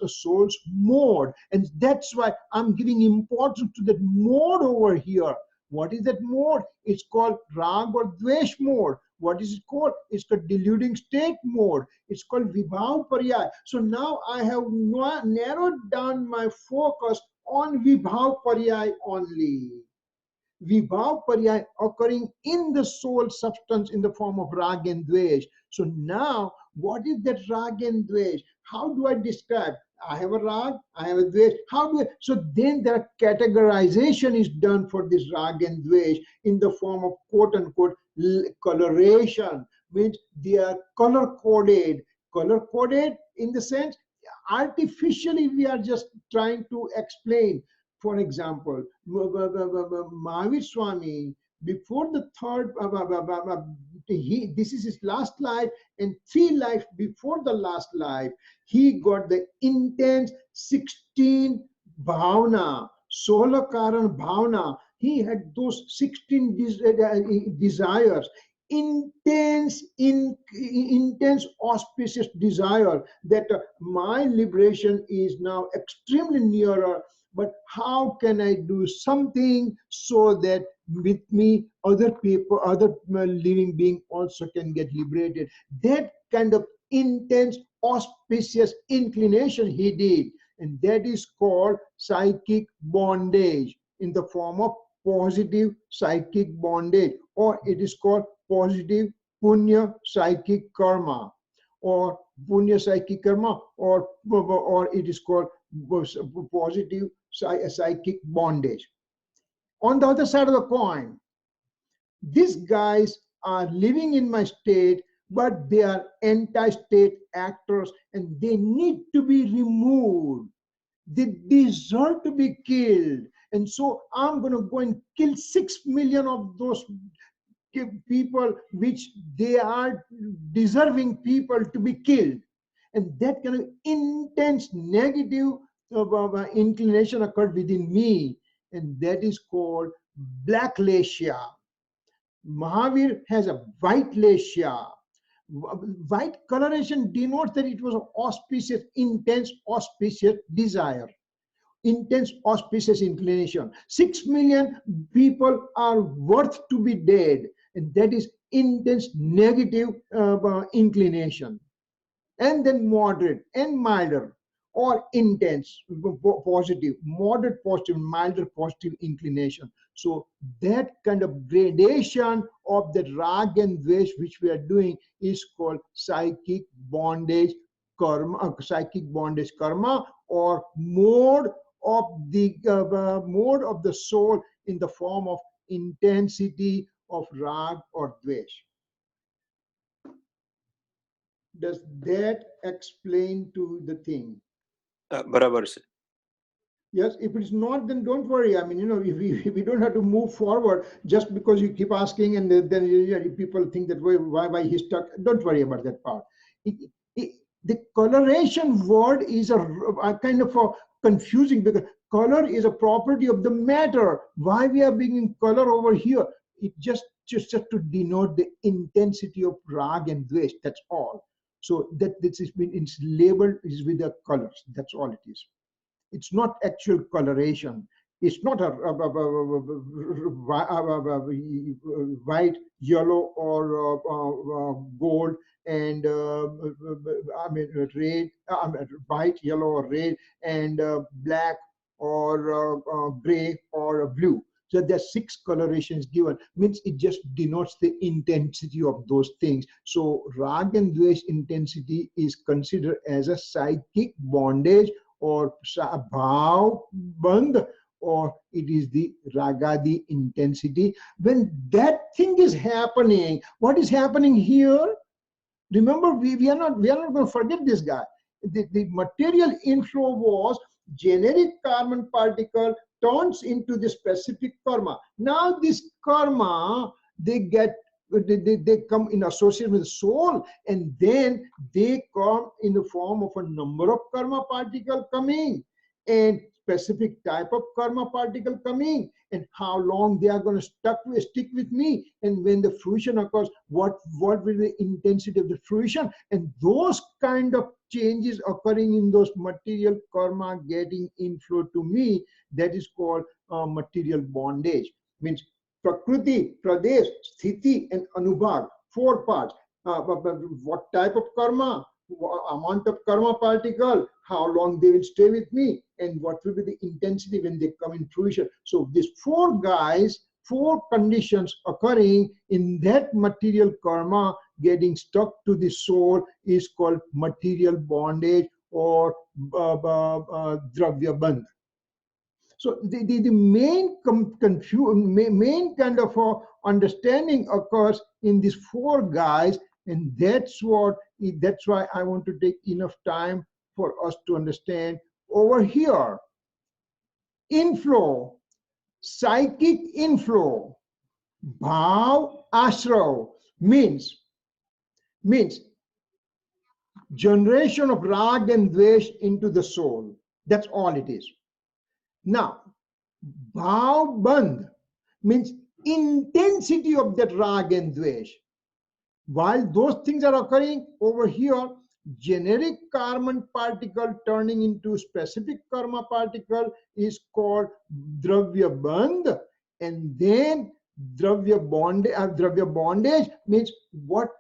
Speaker 1: soul's mode. And that's why I'm giving importance to that mode over here. What is that mode? It's called rag or dvesh mode. What is it called? It's called deluding state mode. It's called vibhav paryay. So now I have narrowed down my focus on vibhav paryay only. Vibhav paryay occurring in the soul substance in the form of rag and dvesh. So now, what is that rag and dvesh? How do I describe? I have a rag, I have a dvesh. How do I? So then the categorization is done for this rag and dvesh in the form of quote unquote coloration, means they are color coded. Color coded in the sense, artificially we are just trying to explain. For example, Mahavir Swami, before the third, this is his last life, and 3 lives before the last life, he got the intense 16 bhavana, sola karan bhavana. He had those 16 desires, intense auspicious desire that my liberation is now extremely nearer. But how can I do something so that with me other people, other living being also can get liberated? That kind of intense auspicious inclination he did, and that is called psychic bondage in the form of positive psychic bondage, or it is called positive punya psychic karma, or punya psychic karma, or it is called positive psychic bondage. On the other side of the coin, these guys are living in my state, but they are anti-state actors and they need to be removed. They deserve to be killed. And so I'm going to go and kill 6 million of those people which they are deserving people to be killed. And that kind of intense negative inclination occurred within me, and that is called black lesia. Mahavir has a white lesia. White coloration denotes that it was an auspicious, intense auspicious desire, intense auspicious inclination. 6 million people are worth to be dead, and that is intense negative inclination. And then moderate and milder, or intense positive, moderate positive, milder positive inclination. So that kind of gradation of the rag and dvesh which we are doing is called psychic bondage karma, or mode of the soul in the form of intensity of rag or dvesh. Does that explain to the thing?
Speaker 3: Barabar, sir.
Speaker 1: Yes, if it's not, then don't worry. I mean, if we don't have to move forward just because you keep asking, and then people think that why he's stuck. Don't worry about that part. The coloration word is a kind of a confusing, because color is a property of the matter. Why we are bringing color over here? It just to denote the intensity of rag and dvesh. That's all. So that this has been, it's labeled is with the colors. That's all it is. It's not actual coloration. It's not a white, yellow, or gold, and red, white, yellow, or red, and black, or gray, or blue. So there's 6 colorations given, means it just denotes the intensity of those things. So rag and dvesh intensity is considered as a psychic bondage or bhav bandh, or it is the ragadi intensity. When that thing is happening, what is happening here? Remember, we are not going to forget this guy. The material inflow was generic carbon particle turns into the specific karma. Now this karma, they come in association with the soul, and then they come in the form of a number of karma particle coming, and specific type of karma particle coming, and how long they are going to stick with me, and when the fruition occurs, what will be the intensity of the fruition, and those kind of changes occurring in those material karma getting inflow to me, that is called material bondage. Means prakriti, pradesh, sthiti, and anubhav, 4 parts. What type of karma, amount of karma particle, how long they will stay with me, and what will be the intensity when they come in fruition. So these 4 guys, 4 conditions occurring in that material karma getting stuck to the soul is called material bondage or dravya bandh. So the main main kind of understanding occurs in these 4 guys, and that's why I want to take enough time for us to understand over here. Inflow, psychic inflow, bhav ashrav means generation of rag and dvesh into the soul. That's all it is. Now, bhav bandh means intensity of that rag and dvesh. While those things are occurring over here, generic carbon particle turning into specific karma particle is called dravya bandh, and then dravya bondage means what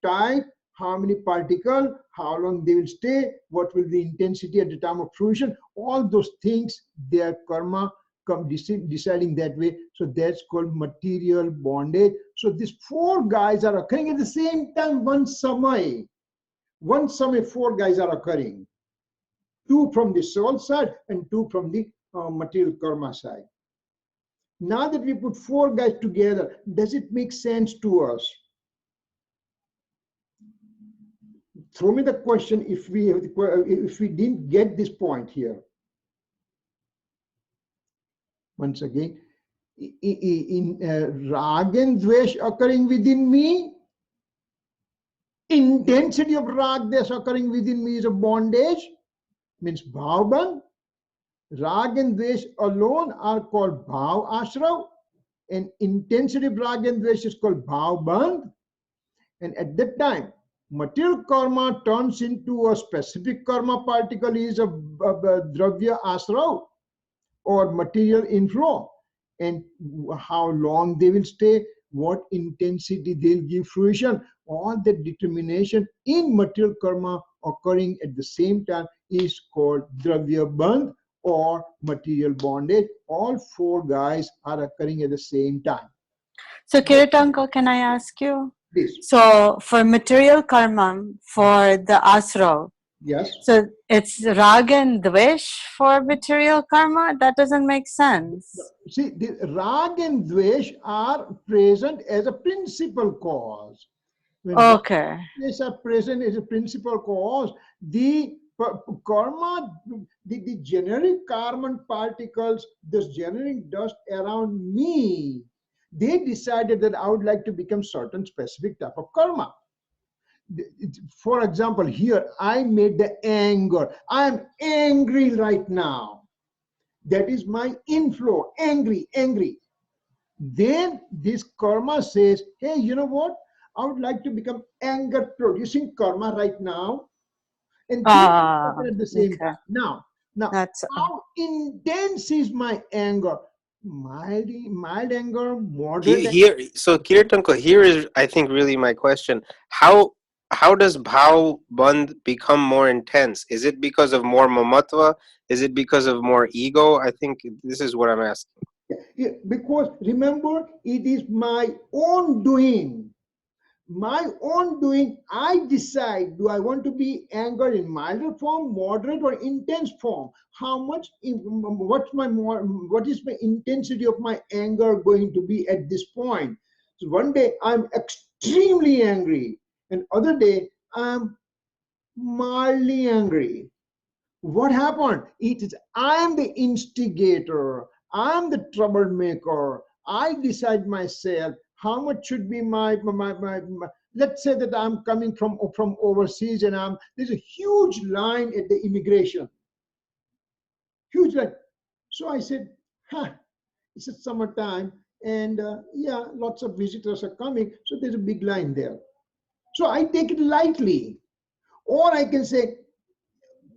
Speaker 1: type, how many particle, how long they will stay, what will be the intensity at the time of fruition. All those things, their karma come deciding that way. So that's called material bondage. So these 4 guys are occurring at the same time. One samay, 4 guys are occurring. 2 from the soul side and 2 from the material karma side. Now that we put 4 guys together, does it make sense to us? Throw me the question if we didn't get this point here. Once again, in rag and dvesh occurring within me, intensity of rag dvesh occurring within me is a bondage, means bhav bandh. Rag and dvesh alone are called bhav ashrav, and intensity of rag and dvesh is called bhav bandh. And at that time, material karma turns into a specific karma particle is a dravya ashrav or material inflow, and how long they will stay, what intensity they'll give fruition, all that determination in material karma occurring at the same time is called dravya bandh or material bondage. All 4 guys are occurring at the same time.
Speaker 5: So Kirit uncle, can I ask you?
Speaker 1: Please.
Speaker 5: So for material karma, for the asra,
Speaker 1: Yes.
Speaker 5: so it's rag and dvesh for material karma? That doesn't make sense.
Speaker 1: See, the rag and dvesh are present as a principal cause. When
Speaker 5: okay.
Speaker 1: Dvesh are present as a principal cause, the karma, the generic carbon particles, this generic dust around me, they decided that I would like to become certain specific type of karma. For example, here I made the anger. I am angry right now. That is my inflow, angry. Then this karma says, hey, you know what? I would like to become anger producing karma right now. And at the same time. Now, how intense is my anger? Mild anger, moderate
Speaker 3: here. So Kirit uncle, here is I think really my question. How does bhav bandh become more intense? Is it because of more mamatva? Is it because of more ego? I think this is what I'm asking.
Speaker 1: Because remember, it is my own doing. My own doing, I decide, do I want to be anger in milder form, moderate, or intense form? How much, what is my intensity of my anger going to be at this point? So one day I'm extremely angry, and other day I'm mildly angry. What happened? It is I am the instigator. I am the troublemaker. I decide myself how much should be my. Let's say that I'm coming from overseas, and there's a huge line at the immigration. Huge line. So I said, it's a summertime, and yeah, lots of visitors are coming, so there's a big line there. So I take it lightly. Or I can say,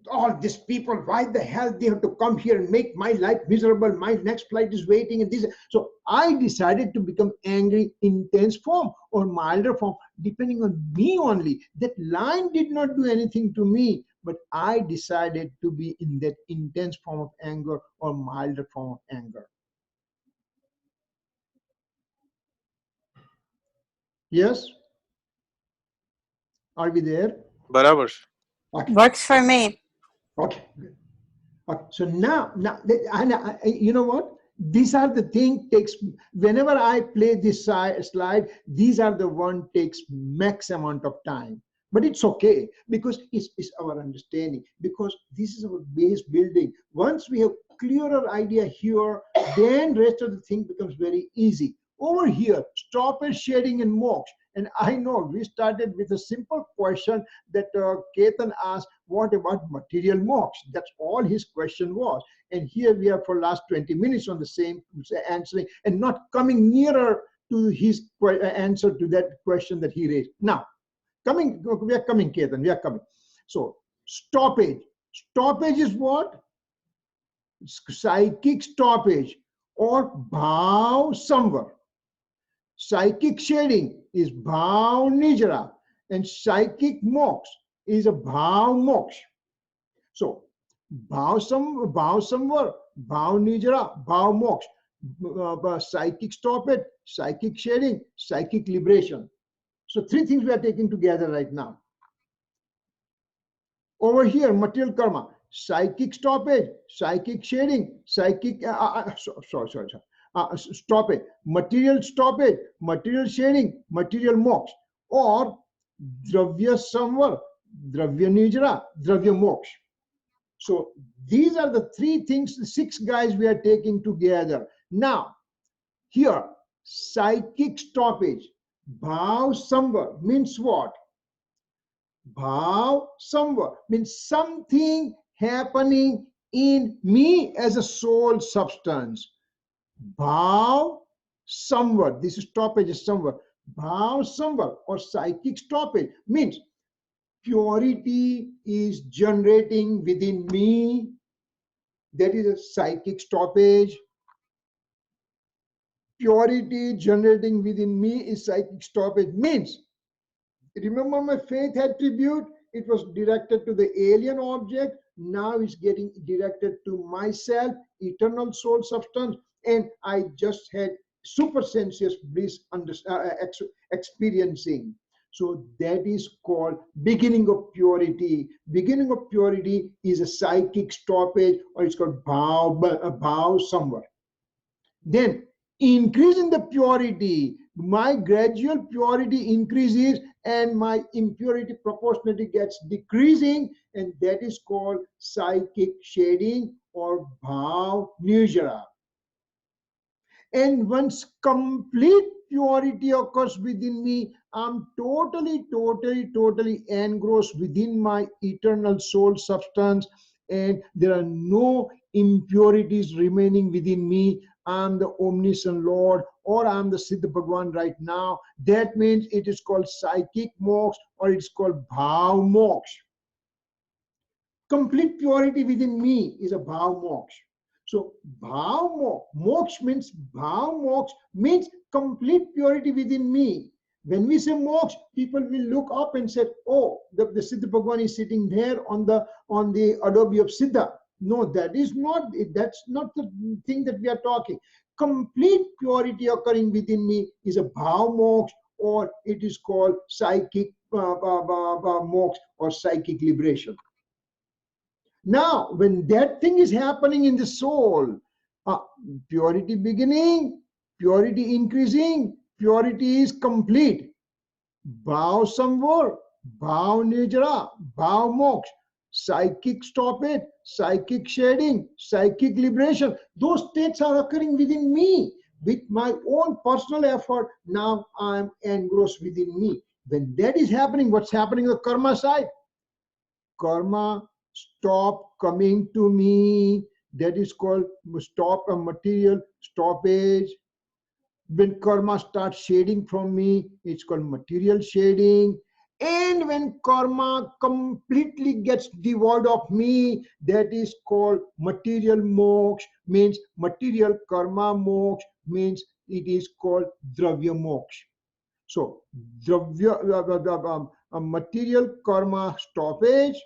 Speaker 1: all these people, why the hell they have to come here and make my life miserable? My next flight is waiting, and this. So I decided to become angry, intense form or milder form, depending on me only. That line did not do anything to me, but I decided to be in that intense form of anger or milder form of anger. Yes? Are we there?
Speaker 3: Barabar.
Speaker 1: Okay.
Speaker 5: Works for me.
Speaker 1: Okay. Okay. So now, you know what? These are the thing takes, whenever I play this slide, these are the one takes max amount of time. But it's okay, because it's our understanding, because this is our base building. Once we have clearer idea here, then rest of the thing becomes very easy. Over here, stoppage, shading, and moksha. And I know we started with a simple question that Ketan asked, what about material moksha? That's all his question was. And here we are for last 20 minutes on the same answering and not coming nearer to his answer to that question that he raised. Now, we are coming, Ketan, we are coming. So, stoppage. Stoppage is what? Psychic stoppage or bhav samvar. Psychic shading is bhav nijra, and psychic moksha is a bhav moksha. So, bhav samvar, bhav nijra, bhav moksha, psychic stoppage, psychic shading, psychic liberation. So, three things we are taking together right now. Over here, material karma, psychic stoppage, psychic shading, psychic, stoppage, material shading, material moksha, or dravya samvar, dravya nijra, dravya moksha. So these are the three things, the six guys we are taking together. Now, here, psychic stoppage, bhav samvar means what? Bhav samvar means something happening in me as a soul substance. Bhav samvar, this stoppage is samvar. Bhav samvar or psychic stoppage means purity is generating within me. That is a psychic stoppage. Purity generating within me is psychic stoppage. Means, remember my faith attribute, it was directed to the alien object. Now it's getting directed to myself, eternal soul substance, and I just had super sensuous bliss experiencing. So that is called beginning of purity. Beginning of purity is a psychic stoppage, or it's called bhav samvar. Then increase in the purity, my gradual purity increases and my impurity proportionately gets decreasing, and that is called psychic shading or bhav nijra. And once complete purity occurs within me, I'm totally engrossed within my eternal soul substance, and there are no impurities remaining within me. I'm the omniscient Lord, or I'm the Siddha Bhagwan right now. That means it is called psychic moksha, or it's called bhav moksha. Complete purity within me is a bhav moksha. So bhav moksha means complete purity within me. When we say moksha, people will look up and say, oh, the Siddha Bhagwan is sitting there on the adobe of Siddha. No, that's not the thing that we are talking. complete purity occurring within me is a bhav moksha, or it is called psychic moksha or psychic liberation. Now, when that thing is happening in the soul, purity beginning, purity increasing, purity is complete. Bhav samvar, bhav nirjara, bhav moksha, psychic stoppage, psychic shading, psychic liberation. Those states are occurring within me. With my own personal effort, now I am engrossed within me. When that is happening, what's happening on the karma side? Karma stop coming to me. That is called stop a material stoppage. When karma starts shading from me, it's called material shading. And when karma completely gets devoid of me, that is called material moksha, means material karma moksha, means it is called dravya moksha. So dravya, material karma stoppage,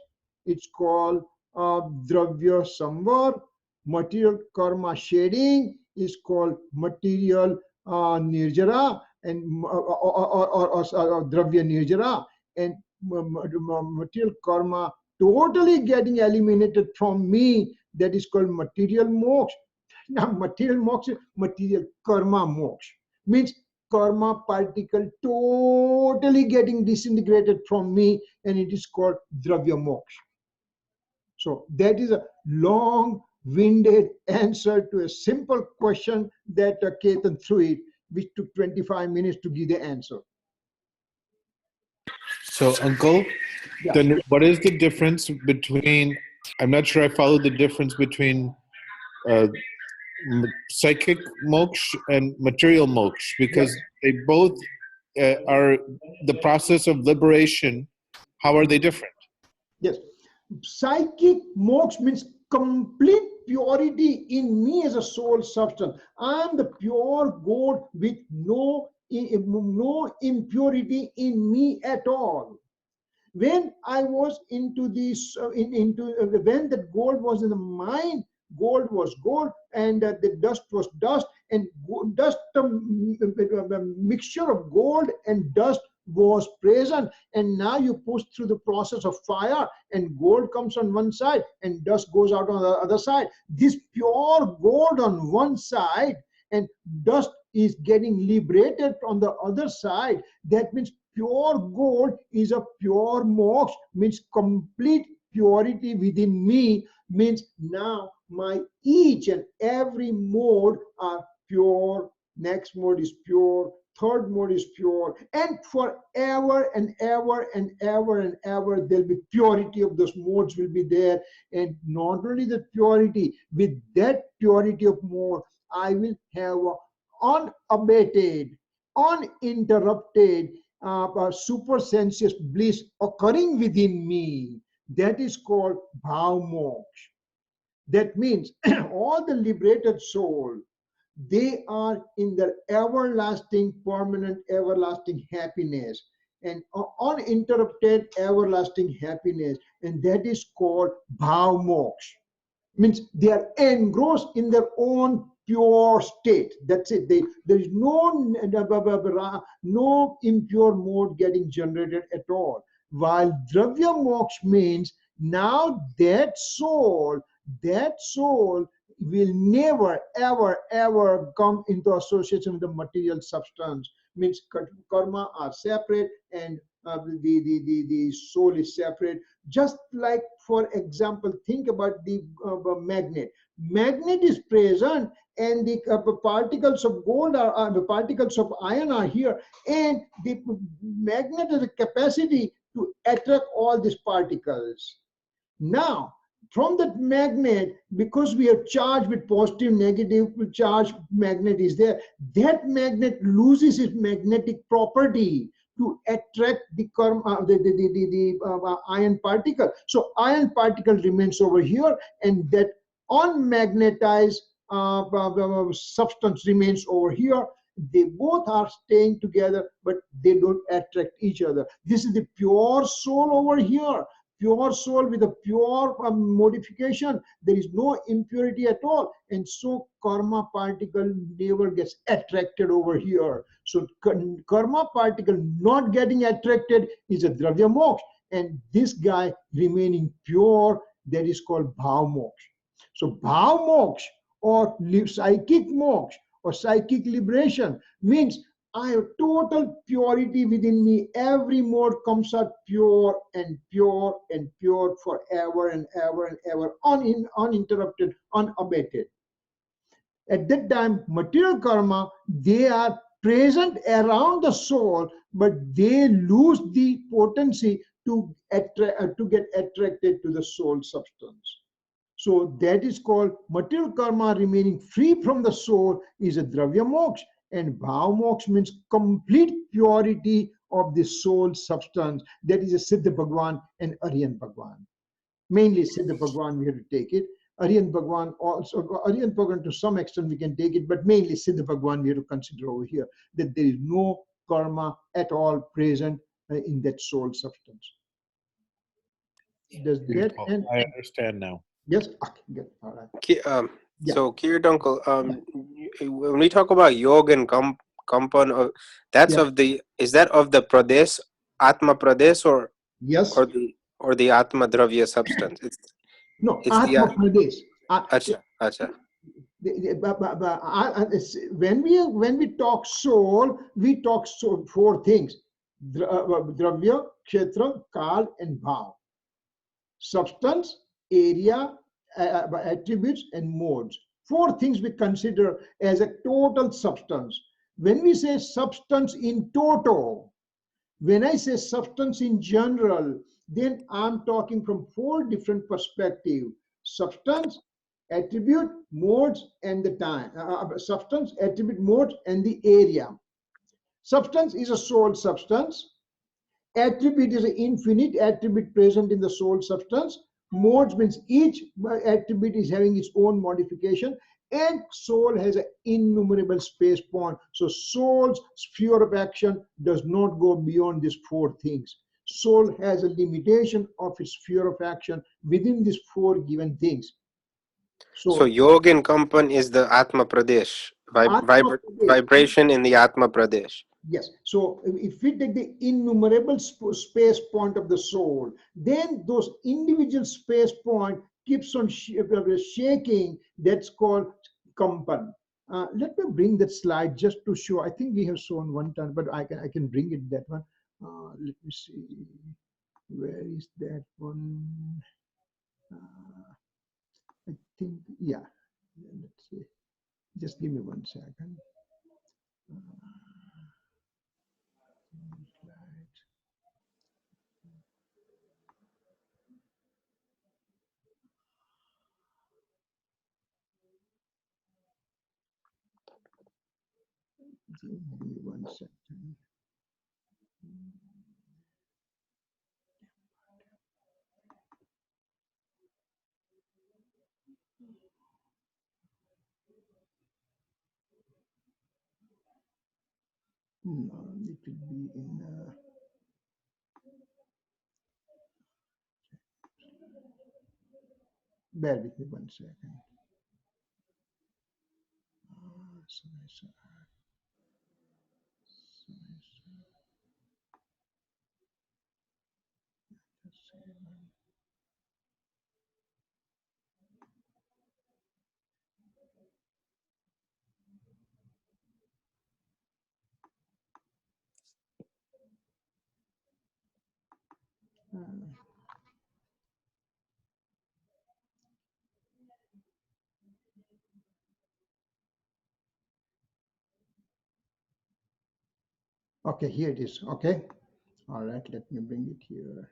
Speaker 1: it's called dravya samvar. Material karma shading is called material nirjara, and or dravya nirjara, and material karma totally getting eliminated from me, that is called material moksha. Now material moksha, material karma moksha, means karma particle totally getting disintegrated from me, and it is called dravya moksha. So that is a long-winded answer to a simple question that Ketan threw it, which took 25 minutes to give the answer.
Speaker 2: So, Uncle,
Speaker 1: Yeah.
Speaker 2: then what is the difference between, I'm not sure I followed the difference between psychic moksha and material moksha, because they both are the process of liberation. How are they different?
Speaker 1: Yes. Psychic moksha means complete purity in me as a soul substance. I am the pure God with no impurity in me at all. When I was into this, when the gold was in the mind, gold was gold, and the dust was dust, and dust, mixture of gold and dust was present. And now you push through the process of fire, and gold comes on one side and dust goes out on the other side. This pure gold on one side and dust is getting liberated on the other side. That means pure gold is a pure moksha, means complete purity within me, means now my each and every mode are pure. Next mode is pure, third mode is pure, and forever and ever and ever and ever there'll be purity of those modes will be there. And not only the purity, with that purity of mode I will have unabated, uninterrupted supersensuous bliss occurring within me. That is called bhav moksha. That means all the liberated soul, they are in their everlasting, permanent, everlasting happiness, and uninterrupted everlasting happiness, and that is called bhav moksha. Means they are engrossed in their own pure state. That's it. There is no impure mode getting generated at all. While dravya moksha means now that soul will never ever come into association with the material substance. Means karma are separate, and the soul is separate. Just like, for example, think about the magnet. Magnet is present, and the particles of gold are the particles of iron are here, and the magnet has the capacity to attract all these particles. Now, from that magnet, because we are charged with positive, negative charge, magnet is there. That magnet loses its magnetic property to attract the iron particle. So iron particle remains over here, and that unmagnetized substance remains over here. They both are staying together, but they don't attract each other. This is the pure soul over here. pure soul with a pure modification. There is no impurity at all. And so karma particle never gets attracted over here. So karma particle not getting attracted is a dravya moksha. And this guy remaining pure, that is called bhav moksha. So bhav moksha or psychic moksha or psychic liberation means I have total purity within me. Every mode comes out pure and pure and pure forever and ever and ever, uninterrupted, unabated. At that time, material karma, they are present around the soul, but they lose the potency to get attracted to the soul substance. So that is called material karma remaining free from the soul is a dravya moksha, and bhav moksha means complete purity of the soul substance. That is a Siddha Bhagwan and Aryan Bhagwan. Mainly Siddha Bhagwan we have to take it. Aryan Bhagwan also, Aryan Bhagwan to some extent we can take it, but mainly Siddha Bhagwan we have to consider over here, that there is no karma at all present in that soul substance. Does that end?
Speaker 2: I understand now.
Speaker 1: Yes? Okay, good. All right.
Speaker 3: Yeah. So, Kirit uncle, when we talk about yoga and kampan, that's
Speaker 1: Yeah.
Speaker 3: of the, is that of the pradesh, Atma pradesh,
Speaker 1: Yes.
Speaker 3: or the Atma dravya substance?
Speaker 1: No,
Speaker 3: It's
Speaker 1: Atma
Speaker 3: the
Speaker 1: Pradesh.
Speaker 3: Acha.
Speaker 1: When we talk soul, we talk four things: dravya, kshetra, kal, and bhav. Substance, area, attributes, and modes. Four things we consider as a total substance. When we say substance in total, when I say substance in general, then I'm talking from four different perspectives: substance, attribute, modes, and the time. Substance, attribute, modes, and the area. Substance is a soul substance. Attribute is an infinite attribute present in the soul substance. Modes means each attribute is having its own modification, and soul has an innumerable space point. So soul's sphere of action does not go beyond these four things. Soul has a limitation of its sphere of action within these four given things.
Speaker 3: So yoga and kampan is the Atma pradesh, vibration in the Atma pradesh.
Speaker 1: Yes. So if we take the innumerable space point of the soul, then those individual space point keeps on shaking. That's called kampan. Let me bring that slide just to show. I think we have shown one time, but I can bring it that one. Let me see. Where is that one? I think, yeah. Let's see. Just give me 1 second. Give me 1 second. No, it will be in. Bear with me 1 second. Samaysar. Okay, here it is. Okay. All right, let me bring it here.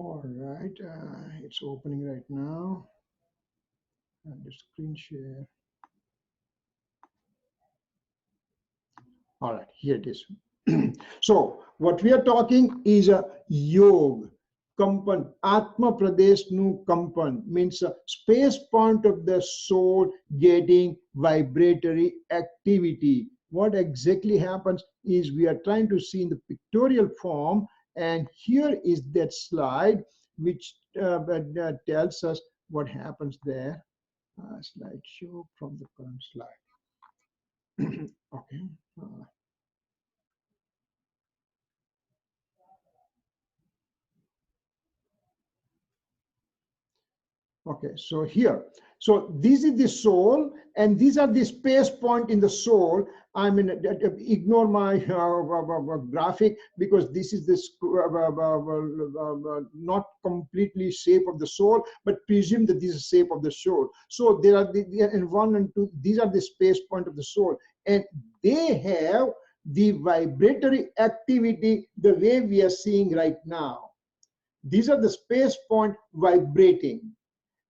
Speaker 1: All right, it's opening right now. And the screen share. All right, here it is. So what we are talking is a yoga. Kampan, Atma Pradesh nu Kampan means a space point of the soul getting vibratory activity. What exactly happens is we are trying to see in the pictorial form, and here is that slide which tells us what happens there. Slideshow from the current slide. Okay. Okay, so here, so this is the soul, and these are the space point in the soul. I mean, ignore my graphic because this is this not completely shape of the soul, but presume that this is shape of the soul. So there are in 1 and 2, these are the space point of the soul, and they have the vibratory activity the way we are seeing right now. These are the space point vibrating.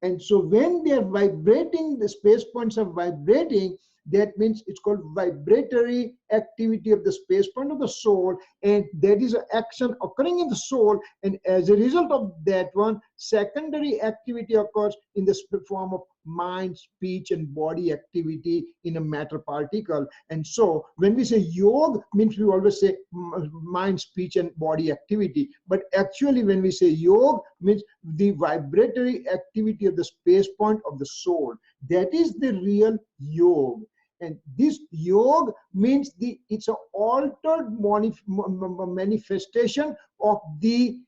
Speaker 1: And so when they are vibrating, the space points are vibrating, that means it's called vibratory activity of the space point of the soul, and there is an action occurring in the soul, and as a result of that one, secondary activity occurs in the form of mind, speech, and body activity in a matter particle. And so when we say yoga, means we always say mind, speech, and body activity, but actually when we say yoga, means the vibratory activity of the space point of the soul. That is the real yoga. And this yoga means it's an altered manifestation of the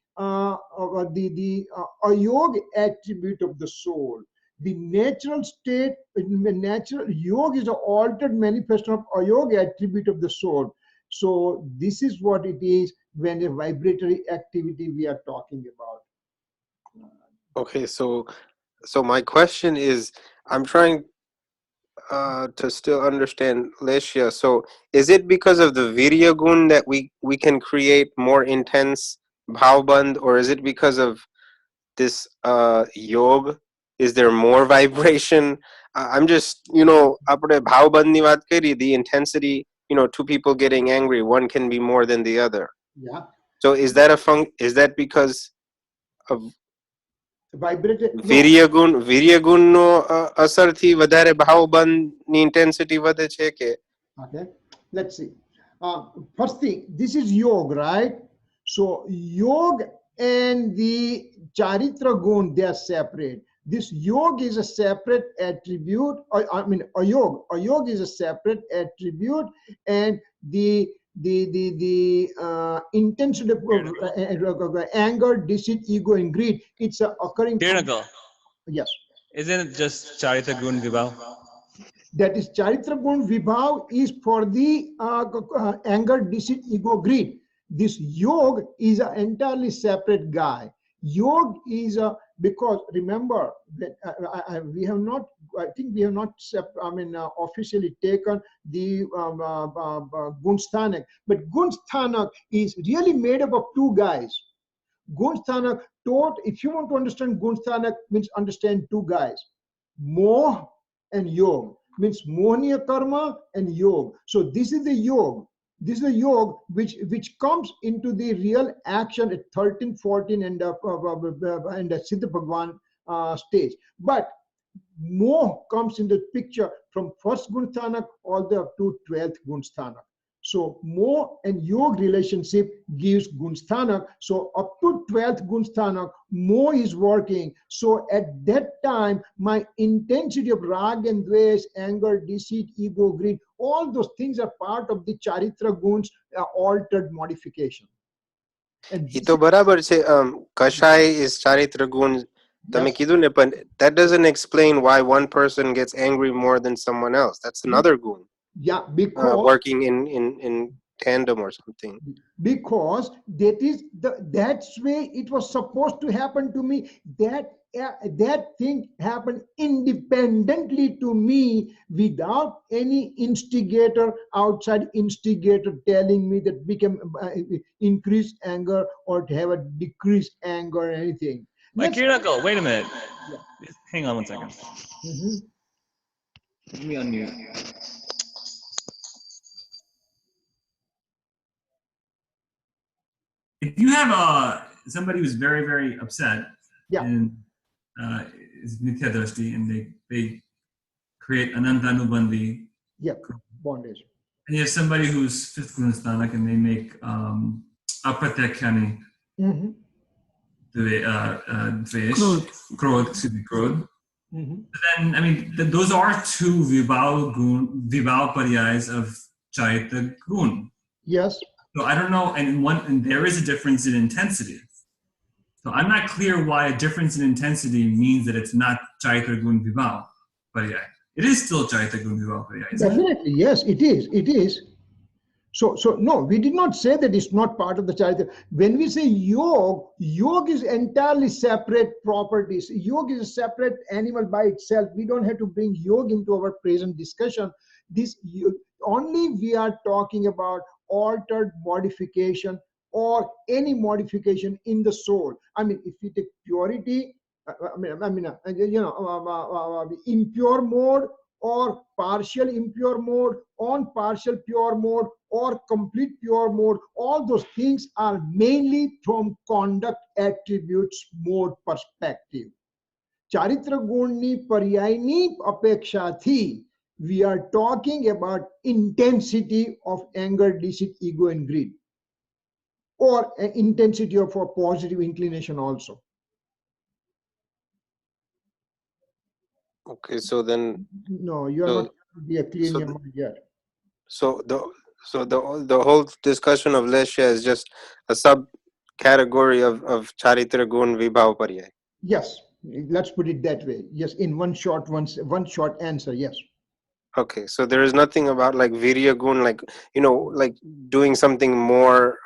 Speaker 1: yoga attribute of the soul. The natural state, natural yoga is an altered manifestation of yoga attribute of the soul. So this is what it is when a vibratory activity we are talking about.
Speaker 3: Okay, so my question is, I'm trying to still understand Lesha. So is it because of the Virya gun that we can create more intense bhavband, or is it because of this yoga? Is there more vibration? I'm just, apne bhavband ni baat kari, the intensity, two people getting angry, one can be more than the other.
Speaker 1: Yeah.
Speaker 3: So is that because of
Speaker 1: vibrated?
Speaker 3: વીર્યગુણ નો અસર થી વધારે ભાવબંધ ની intensity વધે છે કે?
Speaker 1: Okay, let's see. First thing, this is yoga, right? So yoga and the charitra gun, they are separate. This yoga is a separate attribute. A yoga is a separate attribute, and the intensity of anger, deceit, ego, and greed, it's occurring. Yes.
Speaker 6: Isn't it just charitra gun vibhav?
Speaker 1: That is charitra gun vibhav is for the anger, deceit, ego, greed. This yoga is an entirely separate guy. Yoga is because remember that we have not, I think we have not officially taken the Gunsthanak, but Gunsthanak is really made up of two guys. Gunsthanak taught, if you want to understand Gunsthanak, means understand two guys, Moh and Yog, means Mohniya karma and Yog. So this is the Yog. This is the Yog which comes into the real action at 13, 14 and Siddha Bhagwan stage. But Moh comes into the picture from first Gunsthanak all the way up to 12th Gunsthanak. So Moh and Yog relationship gives Gunsthanak. So up to 12th Gunsthanak, Moh is working. So at that time, my intensity of rag and dvesh, anger, deceit, ego, greed, all those things are part of the charitra guns altered modification.
Speaker 3: Ito barabar છે. Kashai is charitra gun. તમે કીધું ને, પણ that doesn't explain why one person gets angry more than someone else. That's another gun.
Speaker 1: Yeah, because
Speaker 3: working in tandem or something.
Speaker 1: Because that's way it was supposed to happen to me. That thing happened independently to me without any instigator, outside instigator telling me that become increase anger or to have a decreased anger or anything.
Speaker 6: Kirit, wait a minute. Hang on one second.
Speaker 1: Mm-hmm.
Speaker 6: Let me unmute. If you have somebody who's very, very upset, and is Nitya Drashti, and they create Anantanubandhi.
Speaker 1: Bondage.
Speaker 6: And you have somebody who's fifth Gunastanak, and they make Apratyakhani.
Speaker 1: Mm-hmm.
Speaker 6: Krodh. Mm-hmm. Then, I mean, those are two Vibhav Paryayas of Charita Gun.
Speaker 1: Yes.
Speaker 6: So I don't know, and there is a difference in intensity. So I'm not clear why a difference in intensity means that it's not Charita Gun Vibhav Paryay. It is still Charita Gun Vibhav Paryay.
Speaker 1: Definitely, yes, it is. It is. So no, we did not say that it's not part of the Charita. When we say yog is entirely separate properties. Yog is a separate animal by itself. We don't have to bring yog into our present discussion. Only we are talking about altered modification or any modification in the soul. I mean, if we take purity, impure mode, or partial impure mode, on partial pure mode, or complete pure mode, all those things are mainly from conduct attributes mode perspective. Charitra Gunni Paryayni Apekshathi, we are talking about intensity of anger, deceit, ego, and greed, or intensity of a positive inclination also.
Speaker 3: Okay, so then
Speaker 1: no, you are not clear in your mind yet.
Speaker 3: So the whole discussion of Lesha is just a subcategory of Charitra Gun Vibhav Paryay.
Speaker 1: Yes, let's put it that way. Yes, in one short answer. Yes.
Speaker 3: Okay, so there is nothing about like Virya Gun, like like doing something more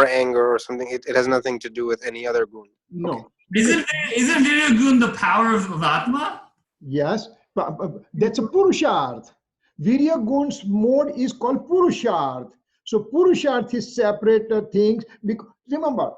Speaker 3: anger or something. It has nothing to do with any other gun.
Speaker 1: No.
Speaker 3: Okay.
Speaker 6: Isn't Virya Gun the power of Atma?
Speaker 1: Yes, that's a Purusharth. Virya Gun's mode is called Purusharth. So Purusharth is separate things. Because remember,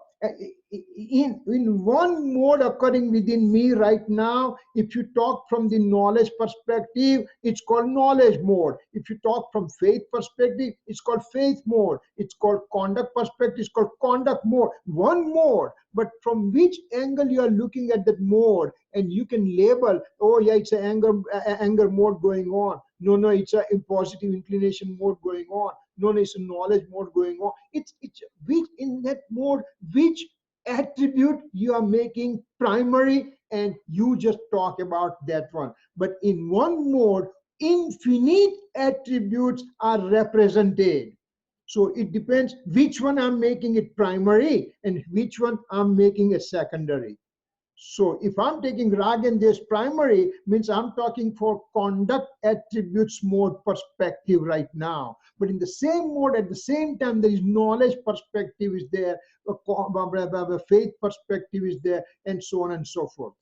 Speaker 1: in one mode occurring within me right now, if you talk from the knowledge perspective, it's called knowledge mode. If you talk from faith perspective, it's called faith mode. It's called conduct perspective, it's called conduct mode. One mode, but from which angle you are looking at that mode, and you can label, oh yeah, it's an anger mode going on. No, it's a positive inclination mode going on. No, it's a knowledge mode going on. It's which in that mode, which attribute you are making primary, and you just talk about that one. But in one mode, infinite attributes are represented. So it depends which one I'm making it primary and which one I'm making a secondary. So if I'm taking rag and this primary, means I'm talking for conduct attributes mode perspective right now. But in the same mode, at the same time, there is knowledge perspective is there, a faith perspective is there, and so on and so forth.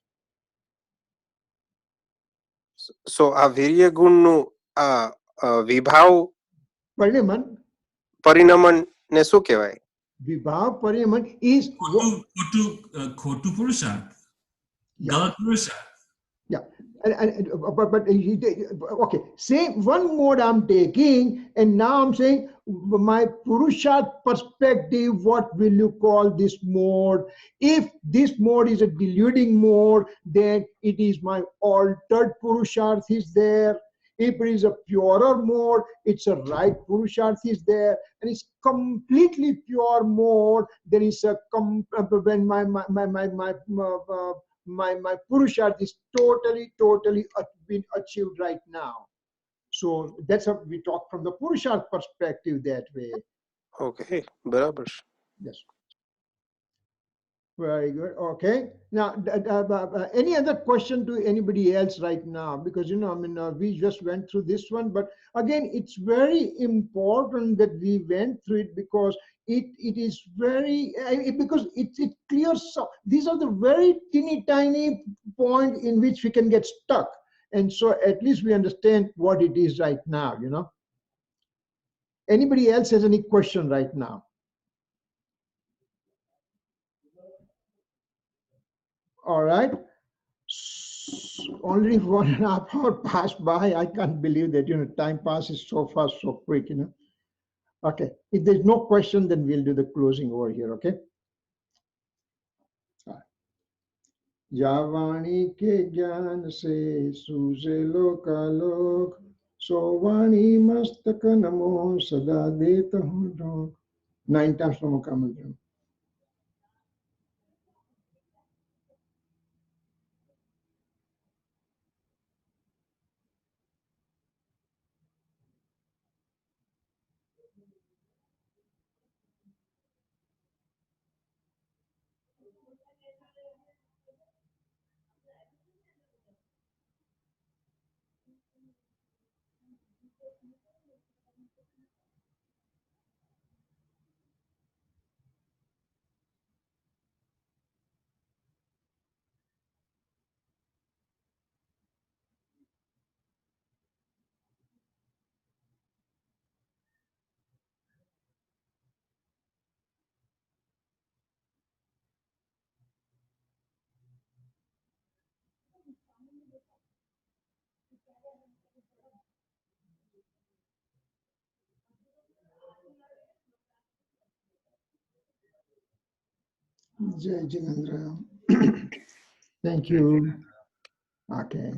Speaker 3: So Virya Gun Vibhav Parinaman ne શું કહેવાય?
Speaker 1: Vibhav Parinaman is
Speaker 6: Khotu Purusha. Galat Purusha.
Speaker 1: Yeah, but okay, same one mode I'm taking, and now I'm saying my Purusharth perspective, what will you call this mode? If this mode is a deluding mode, then it is my altered Purusharth is there. If it is a purer mode, it's a right Purusharth is there, and it's completely pure mode. Then it's a when my Purusharth is totally been achieved right now. So that's how we talk from the Purusharth perspective that way.
Speaker 3: Okay, barabar.
Speaker 1: Yes. Very good. Okay. Now, any other question to anybody else right now? Because, I mean, we just went through this one, but again, it's very important that we went through it because it is very, because it clears up. These are the very teeny tiny point in which we can get stuck. And so at least we understand what it is right now, Anybody else has any question right now? All right. Only 1.5 hours passed by. I can't believe that, time passes so fast, so quick, Okay. If there's no question, then we'll do the closing over here, okay? Javani ke gyan se suje lokalok, sovani mastaka namo sada deta hu. 9 times Namo Kamadram. Jai Jinendra. Thank you. Okay.